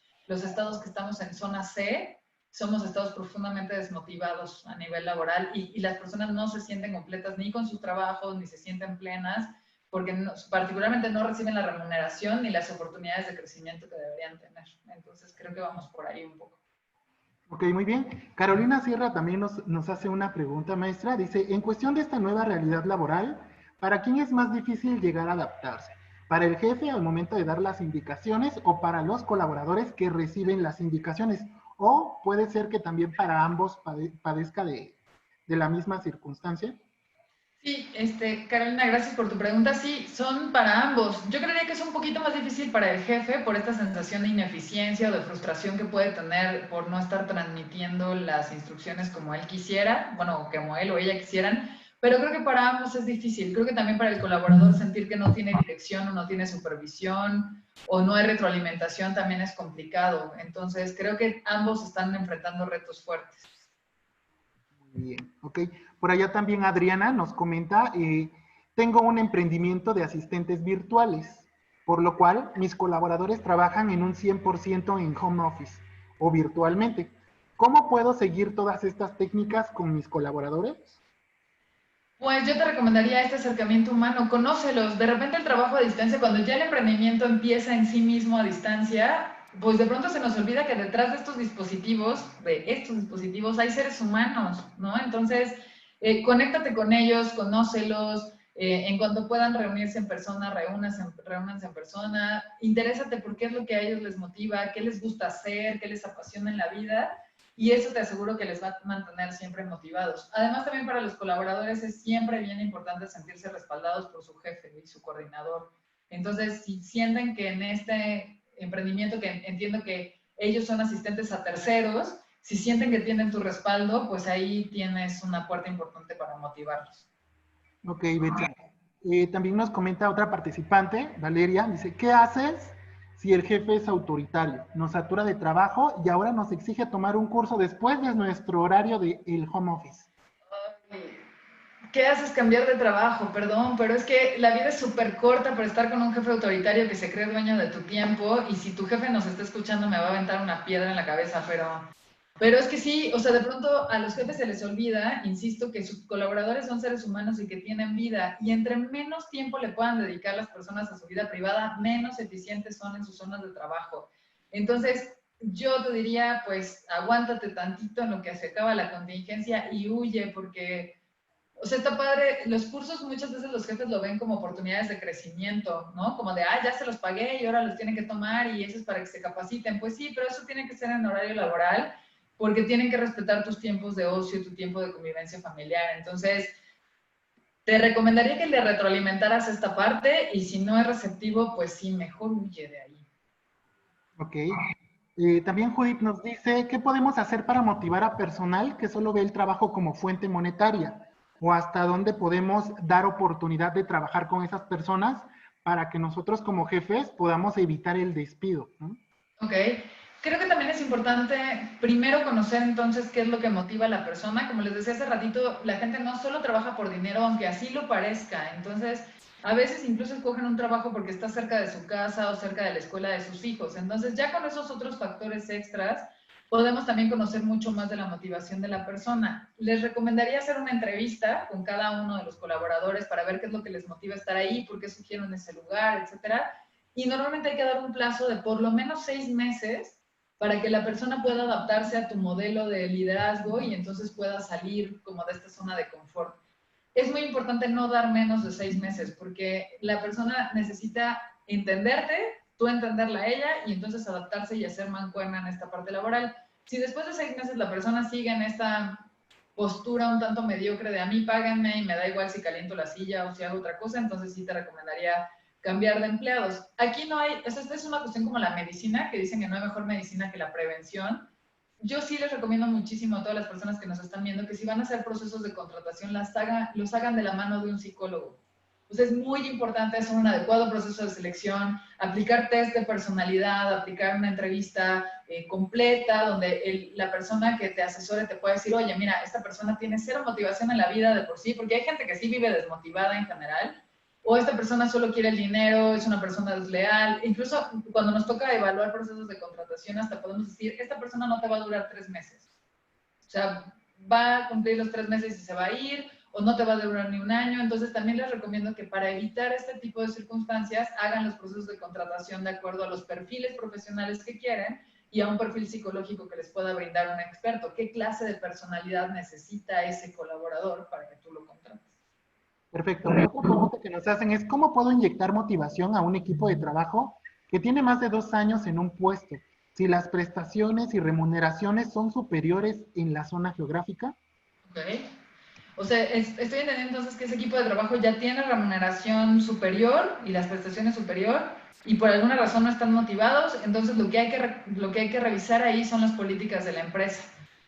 que estamos en zona C, somos estados profundamente desmotivados a nivel laboral, y las personas no se sienten completas ni con sus trabajos, ni se sienten plenas, porque particularmente no reciben la remuneración ni las oportunidades de crecimiento que deberían tener. Entonces creo que vamos por ahí un poco. Ok, muy bien. Carolina Sierra también nos hace una pregunta, maestra. Dice, en cuestión de esta nueva realidad laboral, ¿para quién es más difícil llegar a adaptarse? ¿Para el jefe al momento de dar las indicaciones o para los colaboradores que reciben las indicaciones? ¿O puede ser que también para ambos padezca de la misma circunstancia? Sí, Carolina, gracias por tu pregunta. Sí, son para ambos. Yo creería que es un poquito más difícil para el jefe por esta sensación de ineficiencia o de frustración que puede tener por no estar transmitiendo las instrucciones como él quisiera, bueno, como él o ella quisieran, pero creo que para ambos es difícil. Creo que también para el colaborador sentir que no tiene dirección o no tiene supervisión o no hay retroalimentación también es complicado. Entonces, creo que ambos están enfrentando retos fuertes. Muy bien, ok. Por allá también Adriana nos comenta, tengo un emprendimiento de asistentes virtuales, por lo cual mis colaboradores trabajan en un 100% en home office o virtualmente. ¿Cómo puedo seguir todas estas técnicas con mis colaboradores? Pues yo te recomendaría este acercamiento humano, conócelos. De repente el trabajo a distancia, cuando ya el emprendimiento empieza en sí mismo a distancia, pues de pronto se nos olvida que detrás de estos dispositivos hay seres humanos, ¿no? Entonces, conéctate con ellos, conócelos, en cuanto puedan reunirse en persona, reúnanse en persona, interésate por qué es lo que a ellos les motiva, qué les gusta hacer, qué les apasiona en la vida. Y eso te aseguro que les va a mantener siempre motivados. Además, también para los colaboradores es siempre bien importante sentirse respaldados por su jefe y su coordinador. Entonces, si sienten que en este emprendimiento, que entiendo que ellos son asistentes a terceros, si sienten que tienen tu respaldo, pues ahí tienes una puerta importante para motivarlos. Ok, Betty. También nos comenta otra participante, Valeria, dice, ¿qué haces si el jefe es autoritario? Nos satura de trabajo y ahora nos exige tomar un curso después de nuestro horario del home office. ¿Qué haces cambiar de trabajo? Perdón, pero es que la vida es súper corta para estar con un jefe autoritario que se cree dueño de tu tiempo y si tu jefe nos está escuchando me va a aventar una piedra en la cabeza, pero es que sí, o sea, de pronto a los jefes se les olvida, insisto, que sus colaboradores son seres humanos y que tienen vida y entre menos tiempo le puedan dedicar las personas a su vida privada, menos eficientes son en sus zonas de trabajo. Entonces, yo te diría, pues, aguántate tantito en lo que se acaba la contingencia y huye porque o sea, está padre, los cursos muchas veces los jefes lo ven como oportunidades de crecimiento, ¿no? Como de, ya se los pagué y ahora los tienen que tomar y eso es para que se capaciten. Pues sí, pero eso tiene que ser en horario laboral porque tienen que respetar tus tiempos de ocio, tu tiempo de convivencia familiar. Entonces, te recomendaría que le retroalimentaras esta parte y si no es receptivo, pues sí, mejor huye de ahí. Ok. También Judith nos dice, ¿qué podemos hacer para motivar a personal que solo ve el trabajo como fuente monetaria? ¿O hasta dónde podemos dar oportunidad de trabajar con esas personas para que nosotros como jefes podamos evitar el despido, ¿no? Ok. Creo que también es importante primero conocer entonces qué es lo que motiva a la persona. Como les decía hace ratito, la gente no solo trabaja por dinero, aunque así lo parezca. Entonces, a veces incluso escogen un trabajo porque está cerca de su casa o cerca de la escuela de sus hijos. Entonces, ya con esos otros factores extras, podemos también conocer mucho más de la motivación de la persona. Les recomendaría hacer una entrevista con cada uno de los colaboradores para ver qué es lo que les motiva a estar ahí, por qué sugieren ese lugar, etcétera. Y normalmente hay que dar un plazo de por lo menos 6 meses para que la persona pueda adaptarse a tu modelo de liderazgo y entonces pueda salir como de esta zona de confort. Es muy importante no dar menos de 6 meses porque la persona necesita entenderte, tú entenderla a ella y entonces adaptarse y hacer mancuerna en esta parte laboral. Si después de 6 meses la persona sigue en esta postura un tanto mediocre de a mí páganme y me da igual si caliento la silla o si hago otra cosa, entonces sí te recomendaría cambiar de empleados. Aquí no hay, esta es una cuestión como la medicina, que dicen que no hay mejor medicina que la prevención. Yo sí les recomiendo muchísimo a todas las personas que nos están viendo que si van a hacer procesos de contratación, los hagan de la mano de un psicólogo. Pues es muy importante hacer un adecuado proceso de selección, aplicar test de personalidad, aplicar una entrevista completa donde la persona que te asesore te puede decir, oye, mira, esta persona tiene cero motivación en la vida de por sí, porque hay gente que sí vive desmotivada en general, o esta persona solo quiere el dinero, es una persona desleal. Incluso cuando nos toca evaluar procesos de contratación, hasta podemos decir, esta persona no te va a durar 3 meses. O sea, va a cumplir los 3 meses y se va a ir, o no te va a durar ni un año. Entonces, también les recomiendo que para evitar este tipo de circunstancias, hagan los procesos de contratación de acuerdo a los perfiles profesionales que quieren y a un perfil psicológico que les pueda brindar un experto. ¿Qué clase de personalidad necesita ese colaborador para que tú lo contrates? Perfecto. Otra pregunta que nos hacen es, ¿cómo puedo inyectar motivación a un equipo de trabajo que tiene más de 2 años en un puesto? Si las prestaciones y remuneraciones son superiores en la zona geográfica. Ok. O sea, estoy entendiendo entonces que ese equipo de trabajo ya tiene remuneración superior y las prestaciones superior y por alguna razón no están motivados, entonces lo que hay que revisar ahí son las políticas de la empresa.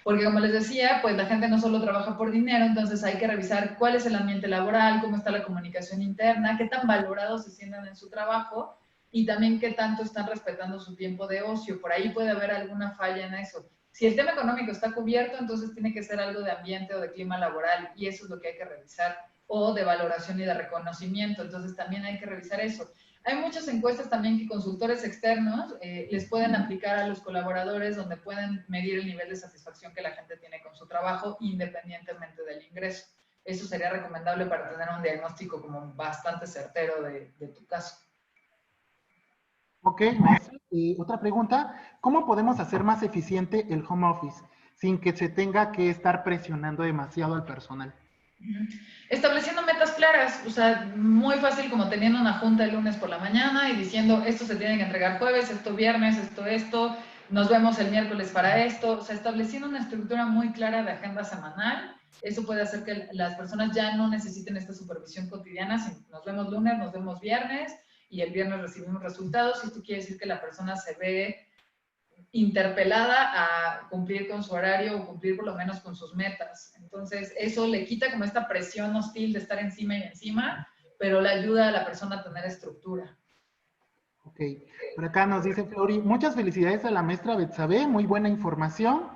Porque como les decía, pues la gente no solo trabaja por dinero, entonces hay que revisar cuál es el ambiente laboral, cómo está la comunicación interna, qué tan valorados se sienten en su trabajo y también qué tanto están respetando su tiempo de ocio. Por ahí puede haber alguna falla en eso. Si el tema económico está cubierto, entonces tiene que ser algo de ambiente o de clima laboral y eso es lo que hay que revisar, o de valoración y de reconocimiento, entonces también hay que revisar eso. Hay muchas encuestas también que consultores externos les pueden aplicar a los colaboradores donde pueden medir el nivel de satisfacción que la gente tiene con su trabajo independientemente del ingreso. eso sería recomendable para tener un diagnóstico como bastante certero de tu caso. Ok, maestra. Y otra pregunta, ¿cómo podemos hacer más eficiente el home office sin que se tenga que estar presionando demasiado al personal? Estableciendo metas claras, o sea, muy fácil como teniendo una junta el lunes por la mañana y diciendo esto se tiene que entregar jueves, esto viernes, esto, nos vemos el miércoles para esto, o sea, estableciendo una estructura muy clara de agenda semanal, eso puede hacer que las personas ya no necesiten esta supervisión cotidiana, si nos vemos lunes, nos vemos viernes y el viernes recibimos resultados, y esto quiere decir que la persona se ve interpelada a cumplir con su horario o cumplir por lo menos con sus metas. Entonces, eso le quita como esta presión hostil de estar encima y encima, pero le ayuda a la persona a tener estructura. Ok, por acá nos dice Flori, muchas felicidades a la maestra Betsabe, muy buena información.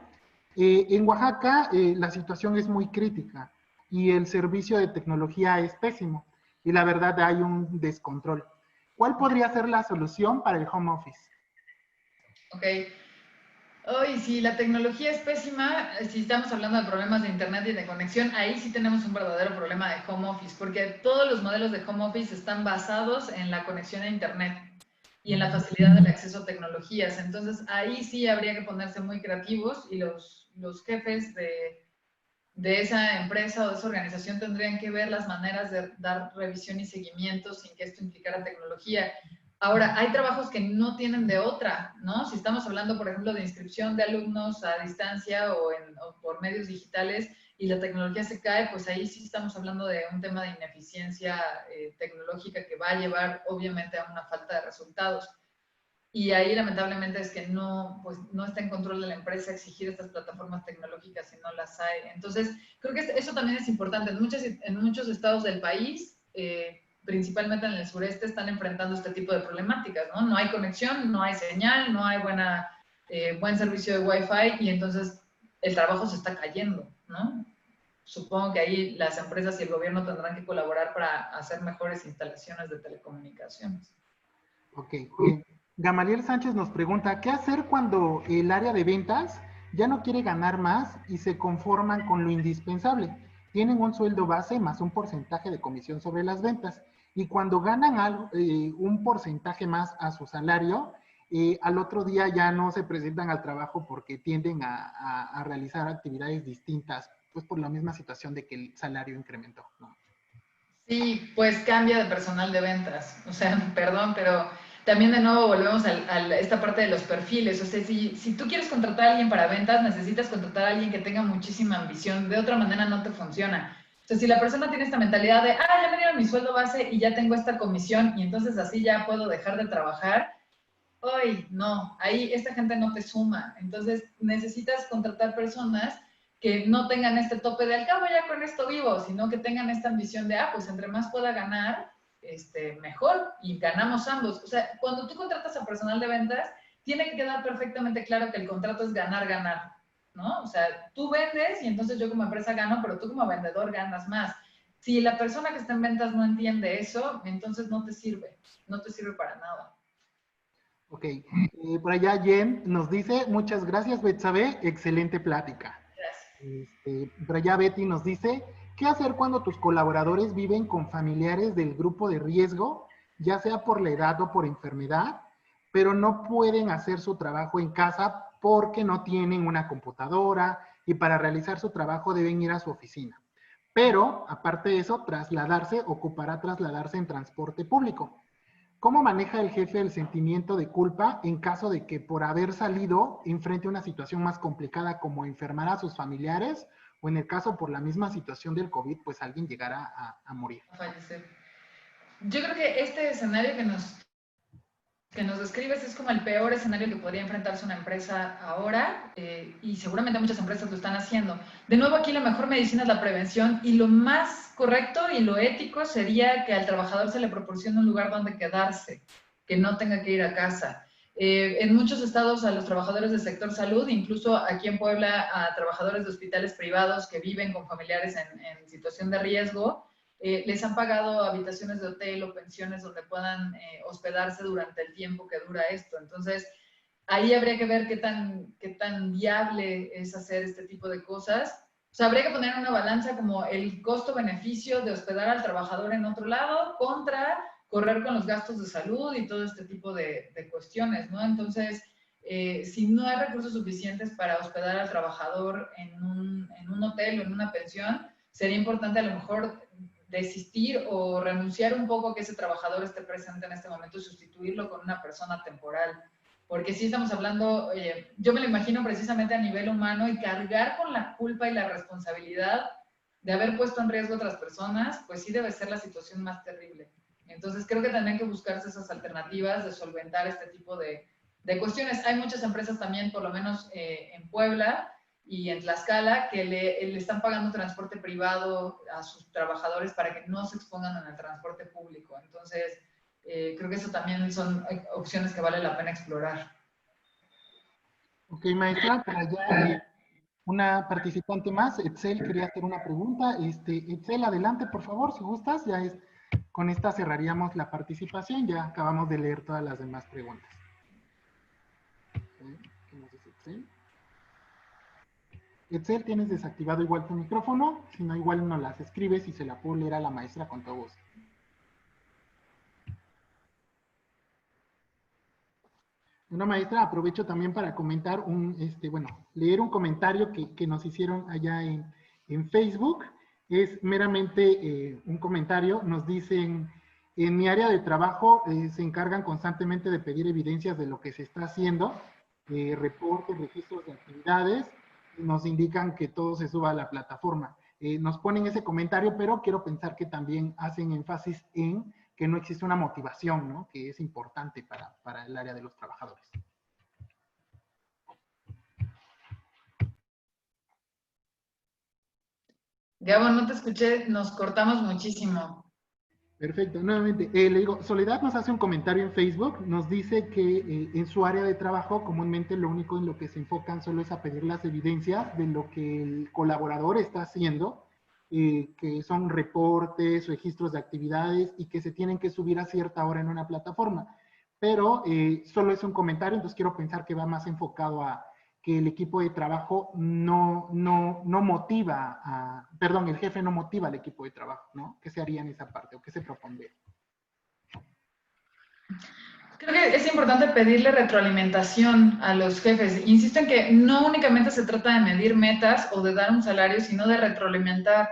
En Oaxaca la situación es muy crítica y el servicio de tecnología es pésimo y la verdad hay un descontrol. ¿Cuál podría ser la solución para el home office? Ok. Hoy, si la tecnología es pésima, si estamos hablando de problemas de internet y de conexión, ahí sí tenemos un verdadero problema de home office, porque todos los modelos de home office están basados en la conexión a internet y en la facilidad del acceso a tecnologías. Entonces, ahí sí habría que ponerse muy creativos y los jefes de esa empresa o de esa organización tendrían que ver las maneras de dar revisión y seguimiento sin que esto implicara tecnología. Ahora, hay trabajos que no tienen de otra, ¿no? Si estamos hablando, por ejemplo, de inscripción de alumnos a distancia o por medios digitales y la tecnología se cae, pues ahí sí estamos hablando de un tema de ineficiencia tecnológica que va a llevar, obviamente, a una falta de resultados. Y ahí lamentablemente es que no, pues, no está en control de la empresa exigir estas plataformas tecnológicas si no las hay. Entonces, creo que eso también es importante. En muchos estados del país, principalmente en el sureste, están enfrentando este tipo de problemáticas, ¿no? No hay conexión, no hay señal, no hay buen servicio de Wi-Fi y entonces el trabajo se está cayendo, ¿no? Supongo que ahí las empresas y el gobierno tendrán que colaborar para hacer mejores instalaciones de telecomunicaciones. Ok, bien. Gamaliel Sánchez nos pregunta, ¿qué hacer cuando el área de ventas ya no quiere ganar más y se conforman con lo indispensable? Tienen un sueldo base más un porcentaje de comisión sobre las ventas y cuando ganan algo, un porcentaje más a su salario, al otro día ya no se presentan al trabajo porque tienden a realizar actividades distintas, pues por la misma situación de que el salario incrementó, ¿no? Sí, pues cambia de personal de ventas. O sea, perdón, pero también de nuevo volvemos a esta parte de los perfiles. O sea, si tú quieres contratar a alguien para ventas, necesitas contratar a alguien que tenga muchísima ambición. De otra manera no te funciona. O sea, si la persona tiene esta mentalidad de, ya me dieron mi sueldo base y ya tengo esta comisión y entonces así ya puedo dejar de trabajar, ¡ay, no! Ahí esta gente no te suma. Entonces necesitas contratar personas que no tengan este tope de al cabo ya con esto vivo, sino que tengan esta ambición de, pues entre más pueda ganar, mejor, y ganamos ambos. O sea, cuando tú contratas a personal de ventas, tiene que quedar perfectamente claro que el contrato es ganar, ganar, ¿no? O sea, tú vendes y entonces yo como empresa gano, pero tú como vendedor ganas más. Si la persona que está en ventas no entiende eso, entonces no te sirve para nada. Ok, por allá Jen nos dice, muchas gracias Betsabe, excelente plática. Por allá Betty nos dice, ¿qué hacer cuando tus colaboradores viven con familiares del grupo de riesgo, ya sea por la edad o por enfermedad, pero no pueden hacer su trabajo en casa porque no tienen una computadora y para realizar su trabajo deben ir a su oficina? Pero, aparte de eso, ocupará trasladarse en transporte público. ¿Cómo maneja el jefe el sentimiento de culpa en caso de que por haber salido enfrente una situación más complicada como enfermar a sus familiares o en el caso por la misma situación del COVID, pues alguien llegara a morir? A fallecer. Yo creo que este escenario que nos describes es como el peor escenario que podría enfrentarse una empresa ahora y seguramente muchas empresas lo están haciendo. De nuevo, aquí la mejor medicina es la prevención y lo más correcto y lo ético sería que al trabajador se le proporcione un lugar donde quedarse, que no tenga que ir a casa. En muchos estados a los trabajadores del sector salud, incluso aquí en Puebla a trabajadores de hospitales privados que viven con familiares en situación de riesgo, les han pagado habitaciones de hotel o pensiones donde puedan hospedarse durante el tiempo que dura esto. Entonces, ahí habría que ver qué tan viable es hacer este tipo de cosas. O sea, habría que poner en una balanza como el costo-beneficio de hospedar al trabajador en otro lado contra correr con los gastos de salud y todo este tipo de cuestiones, ¿no? Entonces, si no hay recursos suficientes para hospedar al trabajador en un hotel o en una pensión, sería importante a lo mejor desistir o renunciar un poco a que ese trabajador esté presente en este momento y sustituirlo con una persona temporal. Porque sí estamos hablando, yo me lo imagino precisamente a nivel humano, y cargar con la culpa y la responsabilidad de haber puesto en riesgo a otras personas, pues sí debe ser la situación más terrible. Entonces creo que tendrían que buscarse esas alternativas de solventar este tipo de cuestiones. Hay muchas empresas también, por lo menos en Puebla y en Tlaxcala, que le están pagando transporte privado a sus trabajadores para que no se expongan en el transporte público. Entonces, creo que eso también son opciones que vale la pena explorar. Ok, maestra, para allá una participante más, Etzel, quería hacer una pregunta. Etzel, adelante, por favor, si gustas. Con esta cerraríamos la participación, ya acabamos de leer todas las demás preguntas. ¿Qué nos dice Etzel? Etzel, tienes desactivado igual tu micrófono, si no igual nos las escribes y se la puedo leer a la maestra con todo gusto. Bueno, maestra, aprovecho también para comentar leer un comentario que nos hicieron allá en Facebook. Es meramente un comentario. Nos dicen, en mi área de trabajo se encargan constantemente de pedir evidencias de lo que se está haciendo, reportes, registros de actividades, y nos indican que todo se suba a la plataforma. Nos ponen ese comentario, pero quiero pensar que también hacen énfasis en que no existe una motivación, ¿no? Que es importante para el área de los trabajadores. Gabo, no te escuché, nos cortamos muchísimo. Perfecto, nuevamente, le digo, Soledad nos hace un comentario en Facebook, nos dice que en su área de trabajo comúnmente lo único en lo que se enfocan solo es a pedir las evidencias de lo que el colaborador está haciendo, que son reportes, registros de actividades y que se tienen que subir a cierta hora en una plataforma. Pero solo es un comentario, entonces quiero pensar que va más enfocado a que el equipo de trabajo no motiva el jefe no motiva al equipo de trabajo, ¿no? ¿Qué se haría en esa parte o qué se propondría? Creo que es importante pedirle retroalimentación a los jefes. Insisto en que no únicamente se trata de medir metas o de dar un salario, sino de retroalimentar.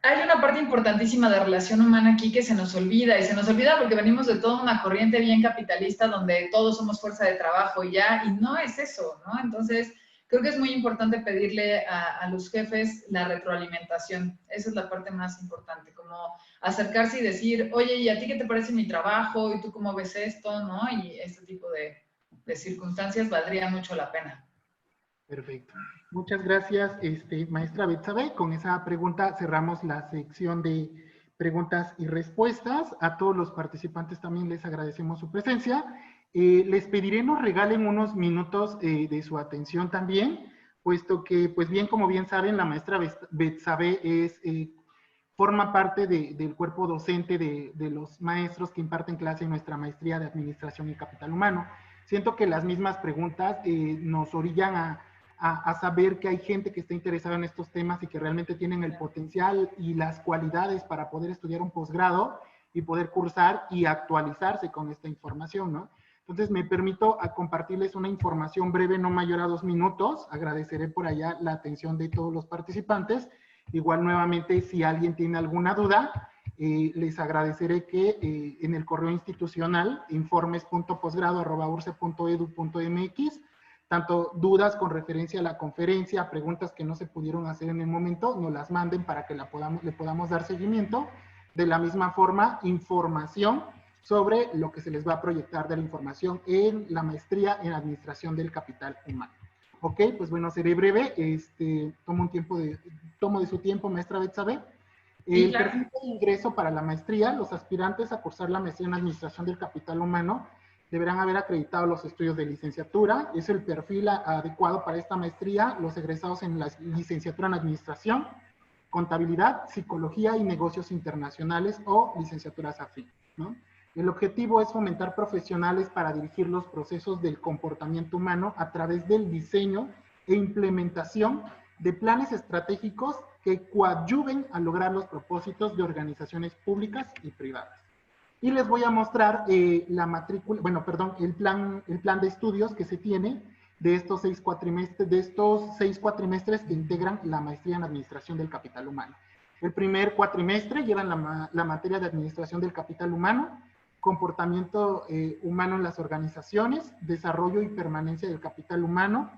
Hay una parte importantísima de relación humana aquí que se nos olvida, y se nos olvida porque venimos de toda una corriente bien capitalista donde todos somos fuerza de trabajo y ya, y no es eso, ¿no? Entonces, creo que es muy importante pedirle a los jefes la retroalimentación. Esa es la parte más importante, como acercarse y decir, oye, ¿y a ti qué te parece mi trabajo? ¿Y tú cómo ves esto? ¿No? Y este tipo de circunstancias valdría mucho la pena. Perfecto. Muchas gracias, maestra Betsabe. Con esa pregunta cerramos la sección de preguntas y respuestas. A todos los participantes también les agradecemos su presencia. Les pediré nos regalen unos minutos de su atención también, puesto que, pues bien, como bien saben, la maestra Betsabe forma parte del cuerpo docente de los maestros que imparten clase en nuestra maestría de Administración y Capital Humano. Siento que las mismas preguntas nos orillan a saber que hay gente que está interesada en estos temas y que realmente tienen el potencial y las cualidades para poder estudiar un posgrado y poder cursar y actualizarse con esta información, ¿no? Entonces, me permito compartirles una información breve, no mayor a 2 minutos. Agradeceré por allá la atención de todos los participantes. Igual, nuevamente, si alguien tiene alguna duda, les agradeceré que en el correo institucional informes.posgrado@urce.edu.mx, tanto dudas con referencia a la conferencia, preguntas que no se pudieron hacer en el momento, nos las manden para que le podamos dar seguimiento. De la misma forma, información sobre lo que se les va a proyectar de la información en la maestría en Administración del Capital Humano. Ok, pues bueno, seré breve. Tomo de su tiempo, maestra Betsabe. El perfil de ingreso para la maestría, los aspirantes a cursar la maestría en Administración del Capital Humano deberán haber acreditado los estudios de licenciatura. Es el perfil adecuado para esta maestría. Los egresados en la licenciatura en Administración, Contabilidad, Psicología y Negocios Internacionales o licenciaturas afín, ¿no? El objetivo es fomentar profesionales para dirigir los procesos del comportamiento humano a través del diseño e implementación de planes estratégicos que coadyuven a lograr los propósitos de organizaciones públicas y privadas. Y les voy a mostrar la matrícula, bueno, perdón, el plan de estudios que se tiene de estos 6 cuatrimestres que integran la maestría en Administración del Capital Humano. El primer cuatrimestre llevan la materia de Administración del Capital Humano, Comportamiento humano en las organizaciones, Desarrollo y permanencia del capital humano,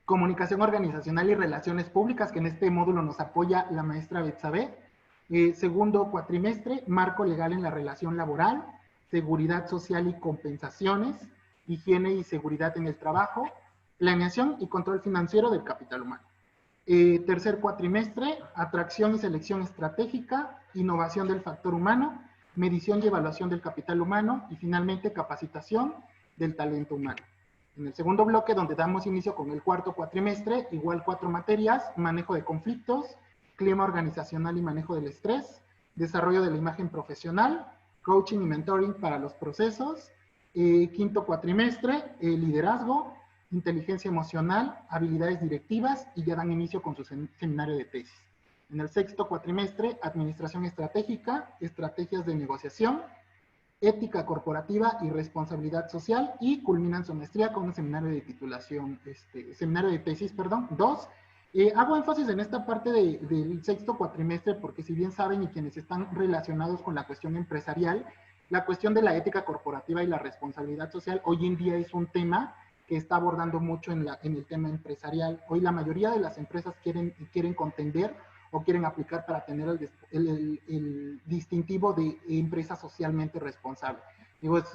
Comunicación organizacional y relaciones públicas, que en este módulo nos apoya la maestra Betsabe. Segundo cuatrimestre, Marco legal en la relación laboral, Seguridad social y compensaciones, Higiene y seguridad en el trabajo, Planeación y control financiero del capital humano. Tercer cuatrimestre, Atracción y selección estratégica, Innovación del factor humano, Medición y evaluación del capital humano y finalmente Capacitación del talento humano. En el segundo bloque, donde damos inicio con el cuarto cuatrimestre, igual 4 materias: Manejo de conflictos, Clima organizacional y manejo del estrés, Desarrollo de la imagen profesional, Coaching y mentoring para los procesos. Quinto cuatrimestre, Liderazgo, Inteligencia emocional, Habilidades directivas, y ya dan inicio con su seminario de tesis. En el sexto cuatrimestre, Administración estratégica, Estrategias de negociación, Ética corporativa y responsabilidad social, y culminan su maestría con un seminario de titulación, seminario de tesis, perdón, 2. Hago énfasis en esta parte del sexto cuatrimestre porque, si bien saben, y quienes están relacionados con la cuestión empresarial, la cuestión de la ética corporativa y la responsabilidad social hoy en día es un tema que está abordando mucho en el tema empresarial. Hoy la mayoría de las empresas quieren contender o quieren aplicar para tener el distintivo de empresa socialmente responsable. Digo, es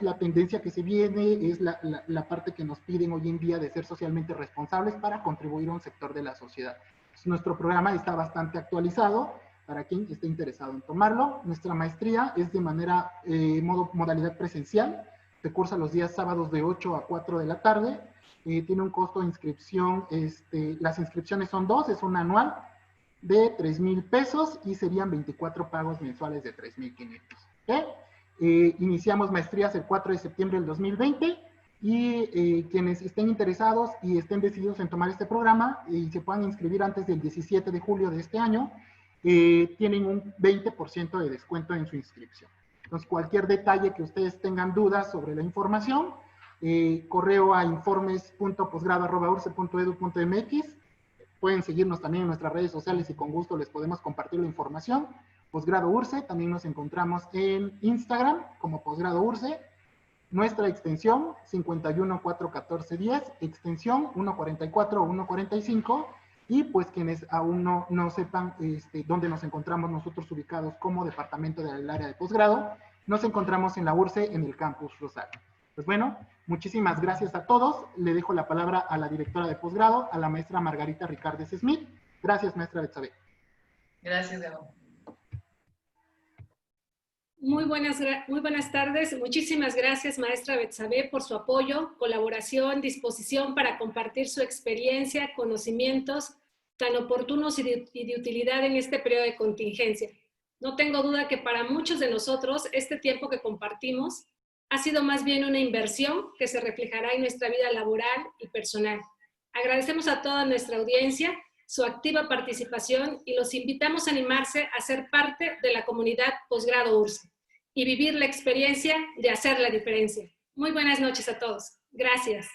la tendencia que se viene, es la parte que nos piden hoy en día de ser socialmente responsables para contribuir a un sector de la sociedad. Entonces, nuestro programa está bastante actualizado para quien esté interesado en tomarlo. Nuestra maestría es de modalidad presencial, se cursa los días sábados de 8 a 4 de la tarde, tiene un costo de inscripción, las inscripciones son 2, es una anual de 3,000 pesos y serían 24 pagos mensuales de 3,500. ¿Okay? Iniciamos maestrías el 4 de septiembre del 2020 y quienes estén interesados y estén decididos en tomar este programa y se puedan inscribir antes del 17 de julio de este año, tienen un 20% de descuento en su inscripción. Entonces, cualquier detalle que ustedes tengan dudas sobre la información, correo a informes.posgrado@urce.edu.mx. Pueden seguirnos también en nuestras redes sociales y con gusto les podemos compartir la información. Posgrado Urce, también nos encontramos en Instagram como Posgrado Urce. Nuestra extensión 5141410, extensión 144 o 145. Y pues quienes aún no sepan dónde nos encontramos nosotros ubicados como departamento del área de posgrado, nos encontramos en la URCE en el campus Rosario. Pues bueno, muchísimas gracias a todos. Le dejo la palabra a la directora de posgrado, a la maestra Margarita Ricardes Smith. Gracias, maestra Betsabe. Gracias, Gabo. Muy buenas tardes. Muchísimas gracias, maestra Betsabe, por su apoyo, colaboración, disposición para compartir su experiencia, conocimientos tan oportunos y de utilidad en este periodo de contingencia. No tengo duda que para muchos de nosotros este tiempo que compartimos ha sido más bien una inversión que se reflejará en nuestra vida laboral y personal. Agradecemos a toda nuestra audiencia su activa participación y los invitamos a animarse a ser parte de la comunidad Posgrado URCE y vivir la experiencia de hacer la diferencia. Muy buenas noches a todos. Gracias.